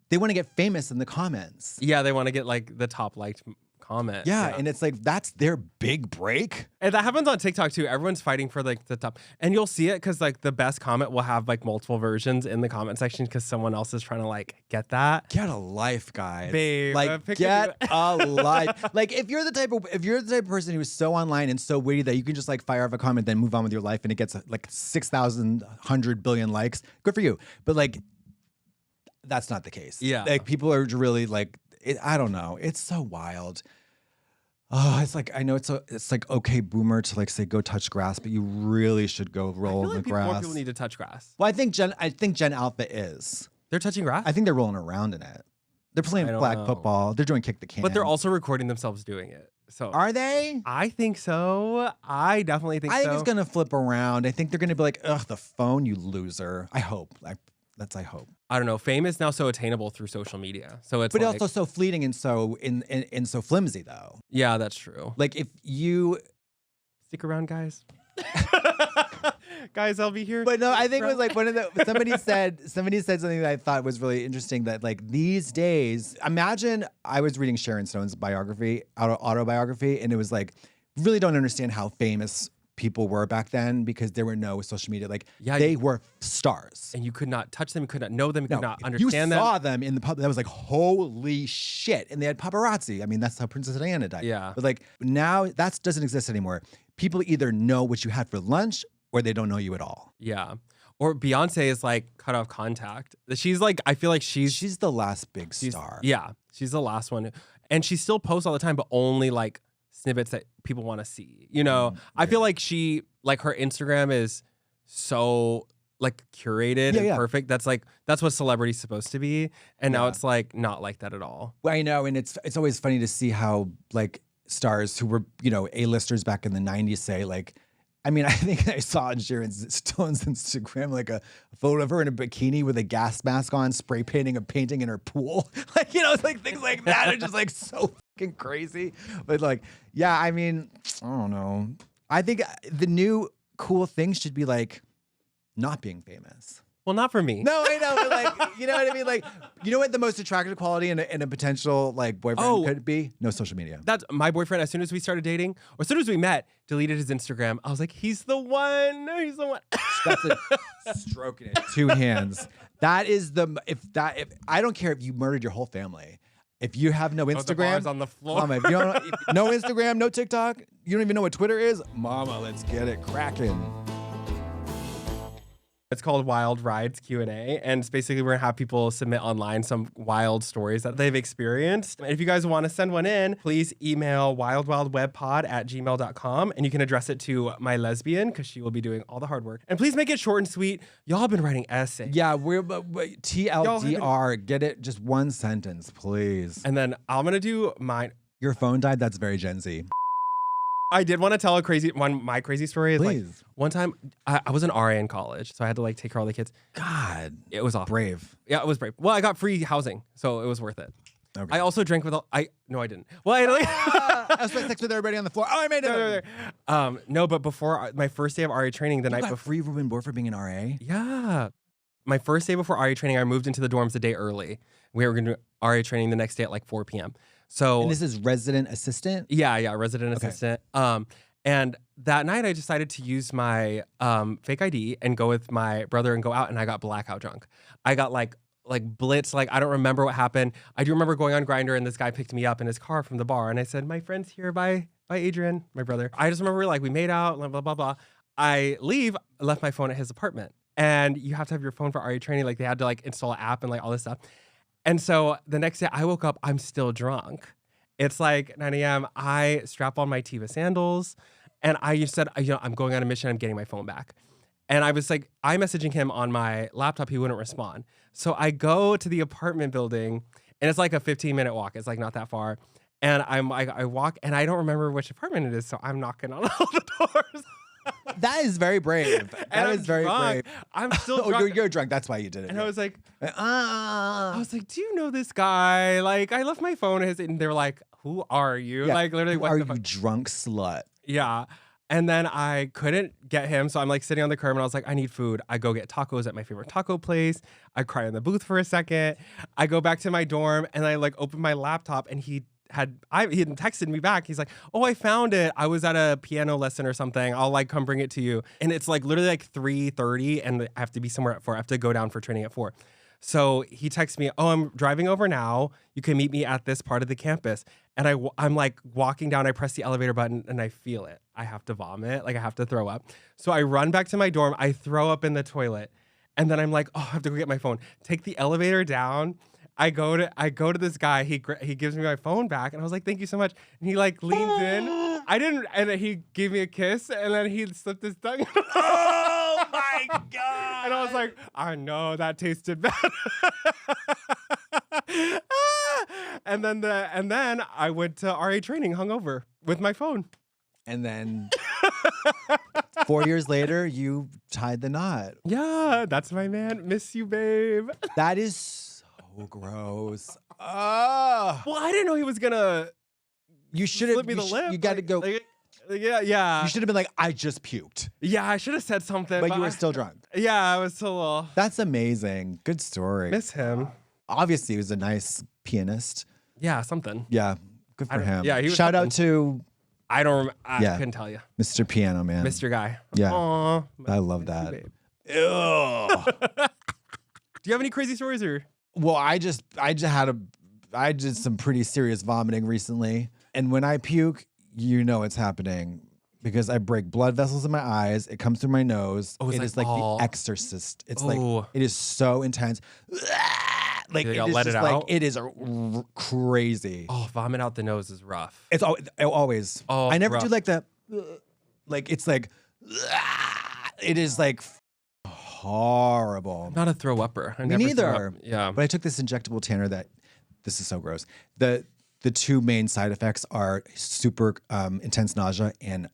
they want to get famous in the comments. Yeah, they want to get like the top liked comment. Yeah, and it's like, that's their big break. And that happens on TikTok too. Everyone's fighting for like the top. And you'll see it because like the best comment will have like multiple versions in the comment section because someone else is trying to like get that. Get a life, guys. Babe, like get a life. Like if you're the type of person who's so online and so witty that you can just like fire off a comment, then move on with your life, and it gets like 6,100 billion likes, good for you. But like, that's not the case. Yeah. Like people are really like, I don't know. It's so wild. Oh, it's like, I know it's like okay boomer to like say go touch grass, but you really should go roll in the grass. More people need to touch grass. Well, I think Gen Alpha is. They're touching grass? I think they're rolling around in it. They're playing flag football. They're doing kick the can. But they're also recording themselves doing it. So are they? I think so. I definitely think so. I think it's gonna flip around. I think they're gonna be like, ugh, the phone, you loser. I hope. I hope. I don't know. Fame is now so attainable through social media. So it's but also so fleeting and so and so flimsy though. Yeah, that's true. Like if you stick around, guys. Guys, I'll be here. But no, I think it was like somebody said something that I thought was really interesting, that like these days, imagine I was reading Sharon Stone's autobiography, and it was like, really don't understand how famous people were back then because there were no social media. Like they were stars. And you could not touch them, you could not know them, you could not understand them. You saw them in the pub. That was like, holy shit. And they had paparazzi. I mean, that's how Princess Diana died. Yeah. But like now that doesn't exist anymore. People either know what you had for lunch or they don't know you at all. Yeah. Or Beyonce is like cut off contact. She's like, I feel like she's the last big star. Yeah. She's the last one. And she still posts all the time, but only like snippets that people want to see. You know, I feel like her Instagram is so like curated and perfect. That's what celebrity's supposed to be. And now it's like not like that at all. Well, I know. And it's always funny to see how like stars who were, you know, A-listers back in the 90s say like, I mean, I think I saw on Sharon Stone's Instagram like a photo of her in a bikini with a gas mask on, spray painting a painting in her pool. Like, you know, it's like things like that are just like so fucking crazy. But like, yeah, I mean, I don't know. I think the new cool thing should be like not being famous. Well, not for me. No, I know, but like, you know what I mean? Like, you know what the most attractive quality in a potential like boyfriend could be? No social media. That's my boyfriend. As soon as we started dating, or as soon as we met, deleted his Instagram. I was like, he's the one. He's the one. That's it. Stroking it. 2 hands. That is if I don't care if you murdered your whole family. If you have no Instagram, the bar's on the floor. Mama, if you don't, no Instagram, no TikTok, you don't even know what Twitter is, Mama, let's get it cracking. It's called Wild Rides Q&A, and it's basically we're gonna have people submit online some wild stories that they've experienced. And if you guys want to send one in, please email wildwildwebpod@gmail.com, and you can address it to my lesbian because she will be doing all the hard work. And please make it short and sweet. Y'all have been writing essays. Yeah, we're TLDR. Get it? Just one sentence, please. And then I'm gonna do mine. Your phone died. That's very Gen Z. I did want to tell my crazy story is Please. like one time I was an RA in college, so I had to like take care of all the kids. God, it was awful. Brave. Yeah, it was brave. Well, I got free housing, so it was worth it. Okay. I also drank with no, I didn't. Well, I was supposed to sex with everybody on the floor. Oh, I made it. No, but before my first day of RA training, the night before, free room and board for being an RA. Yeah, my first day before RA training, I moved into the dorms a day early. We were going to do RA training the next day at like 4 p.m. So and this is resident assistant. Yeah, resident assistant. And that night I decided to use my fake ID and go with my brother and go out, and I got blackout drunk. I got like blitz, like I don't remember what happened. I do remember going on Grindr, and this guy picked me up in his car from the bar, and I said, "My friend's here by Adrian, my brother." I just remember like we made out, blah, blah, blah, blah. I left my phone at his apartment, and you have to have your phone for RA training. Like they had to like install an app and like all this stuff. And so the next day I woke up, I'm still drunk. It's like 9 a.m. I strap on my Tiva sandals, and I said, I'm going on a mission. I'm getting my phone back. And I was like, messaging him on my laptop. He wouldn't respond. So I go to the apartment building, and it's like a 15-minute walk. It's like not that far. And I walk, and I don't remember which apartment it is. So I'm knocking on all the doors. That is very brave. That is very brave. I'm still drunk. You're drunk. That's why you did it. And I was like, do you know this guy? Like, I left my phone, and they were like, who are you? Yeah. Like, literally, who are you, drunk slut? Yeah. And then I couldn't get him. So I'm like sitting on the curb, and I was like, I need food. I go get tacos at my favorite taco place. I cry in the booth for a second. I go back to my dorm, and I like open my laptop, and he had texted me back. He's like, oh, I found it. I was at a piano lesson or something. I'll like come bring it to you. And it's like literally like 3:30, and I have to be somewhere at 4. I have to go down for training at 4. So he texts me, oh, I'm driving over now. You can meet me at this part of the campus. And I'm like walking down, I press the elevator button, and I feel it. I have to vomit, like I have to throw up. So I run back to my dorm. I throw up in the toilet. And then I'm like, oh, I have to go get my phone. Take the elevator down. I go to this guy. He gives me my phone back, and I was like, "Thank you so much." And he like leans in. I didn't, and he gave me a kiss, and then he slipped his tongue. Oh my god! And I was like, "I know that tasted bad." And then I went to RA training hungover with my phone. And then 4 years later, you tied the knot. Yeah, that's my man. Miss you, babe. That is so gross. Oh. Well, I didn't know he was gonna. You should have. Slip me the lip. You got to go. Yeah. You should have been like, I just puked. Yeah, I should have said something. But you were still drunk. Yeah, I was still. That's amazing. Good story. Miss him. Obviously, he was a nice pianist. Yeah, something. Yeah, good for him. Yeah, he was. Shout out to. I couldn't tell you. Mr. Piano Man. Mr. Guy. Yeah. Aww, I love that. Babe. Ew. Do you have any crazy stories or? Well, I did some pretty serious vomiting recently. And when I puke, you know it's happening because I break blood vessels in my eyes. It comes through my nose. Oh, it is like The Exorcist. It's like, it is so intense. Like you it is let just it like, out? it is crazy. Oh, vomit out the nose is rough. It's always. Oh, I never rough. do like that. Like it's like, it is like horrible. I'm not a throw upper. Me neither. Yeah. But I took this injectable tanner that, this is so gross. The two main side effects are super intense nausea and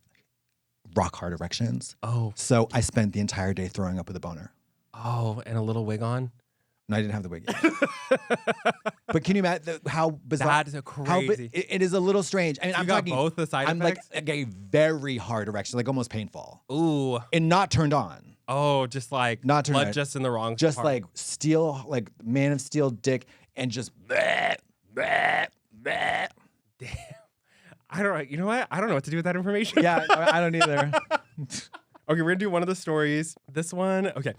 rock hard erections. Oh. So I spent the entire day throwing up with a boner. Oh, and a little wig on? No, I didn't have the wig yet. But can you imagine how bizarre? That is crazy. It is a little strange. I mean, So I'm you got talking both the side I'm effects? like a very hard erection, like almost painful. Ooh. And not turned on. Oh, just like Not turned blood on. just in the wrong Just part. like steel, like Man of Steel dick, and just bleh, bleh, bleh. Damn. I don't know. You know what? I don't know what to do with that information. Yeah, I don't either. Okay, we're gonna do one of the stories. This one, okay.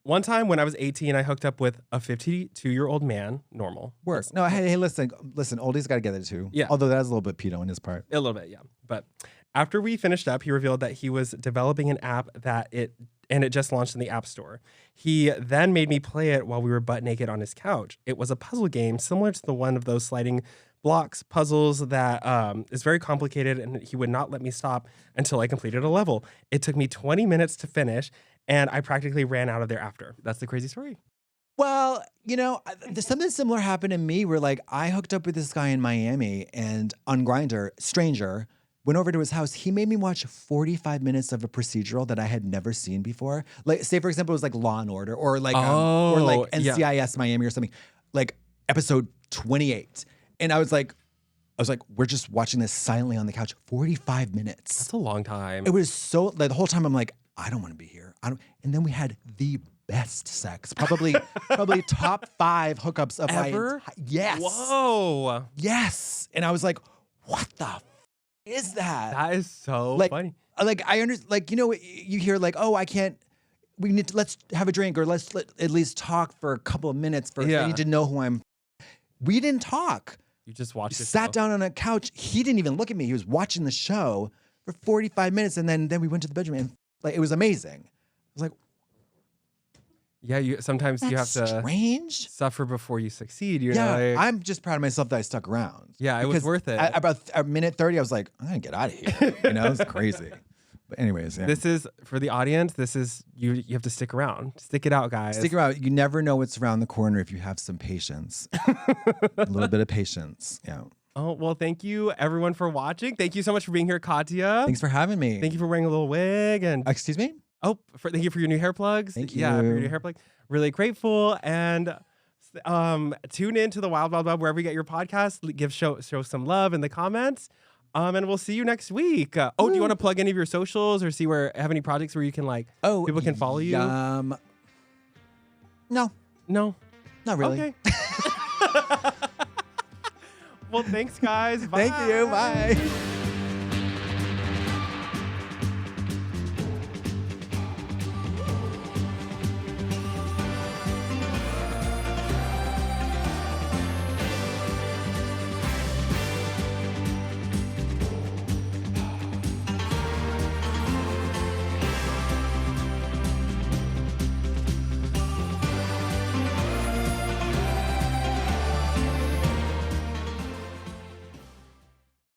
One time when I was 18, I hooked up with a 52-year-old man. Normal. Works. No, hey, listen, oldie's got to get it too. Yeah. Although that is a little bit pedo on his part. A little bit, yeah. But after we finished up, he revealed that he was developing an app and it just launched in the App Store. He then made me play it while we were butt naked on his couch. It was a puzzle game similar to the one of those sliding blocks puzzles that is very complicated, and he would not let me stop until I completed a level. It took me 20 minutes to finish, and I practically ran out of there after. That's the crazy story. Well, something similar happened to me where like I hooked up with this guy in Miami and on Grindr, stranger, went over to his house. He made me watch 45 minutes of a procedural that I had never seen before. Like, say for example, it was like Law and Order or like NCIS Miami or something, like episode 28. And I was like, we're just watching this silently on the couch. 45 minutes. That's a long time. It was so like the whole time I'm like, I don't want to be here. And then we had the best sex, probably top 5 hookups of ever. Yes. Whoa. Yes. And I was like, what the is that? That is so funny. Like I understand. Like you hear like, oh, I can't. Let's have a drink or let's at least talk for a couple of minutes first. I need to know who I'm. We didn't talk. You just watched it. Sat down on a couch. He didn't even look at me. He was watching the show for 45 minutes, and then we went to the bedroom, and like it was amazing. I was like, yeah, sometimes you have to strange suffer before you succeed. I'm just proud of myself that I stuck around. Yeah, it was worth it. About a minute 30, I was like, I'm gonna get out of here. It's crazy. But anyways, yeah. This is for the audience. This is you have to stick around. Stick it out, guys. Stick around. You never know what's around the corner if you have some patience. A little bit of patience. Yeah. Oh, well, thank you everyone for watching. Thank you so much for being here, Katya. Thanks for having me. Thank you for wearing a little wig and excuse me? Oh, thank you for your new hair plugs. Thank you. Yeah, for your new hair plug. Really grateful. And tune in to the Wild Wild Web wherever you get your podcast. Show some love in the comments. And we'll see you next week. Do you want to plug any of your socials or have any projects where you can people can follow you? No, not really. Okay. Well, thanks, guys. Bye. Thank you. Bye.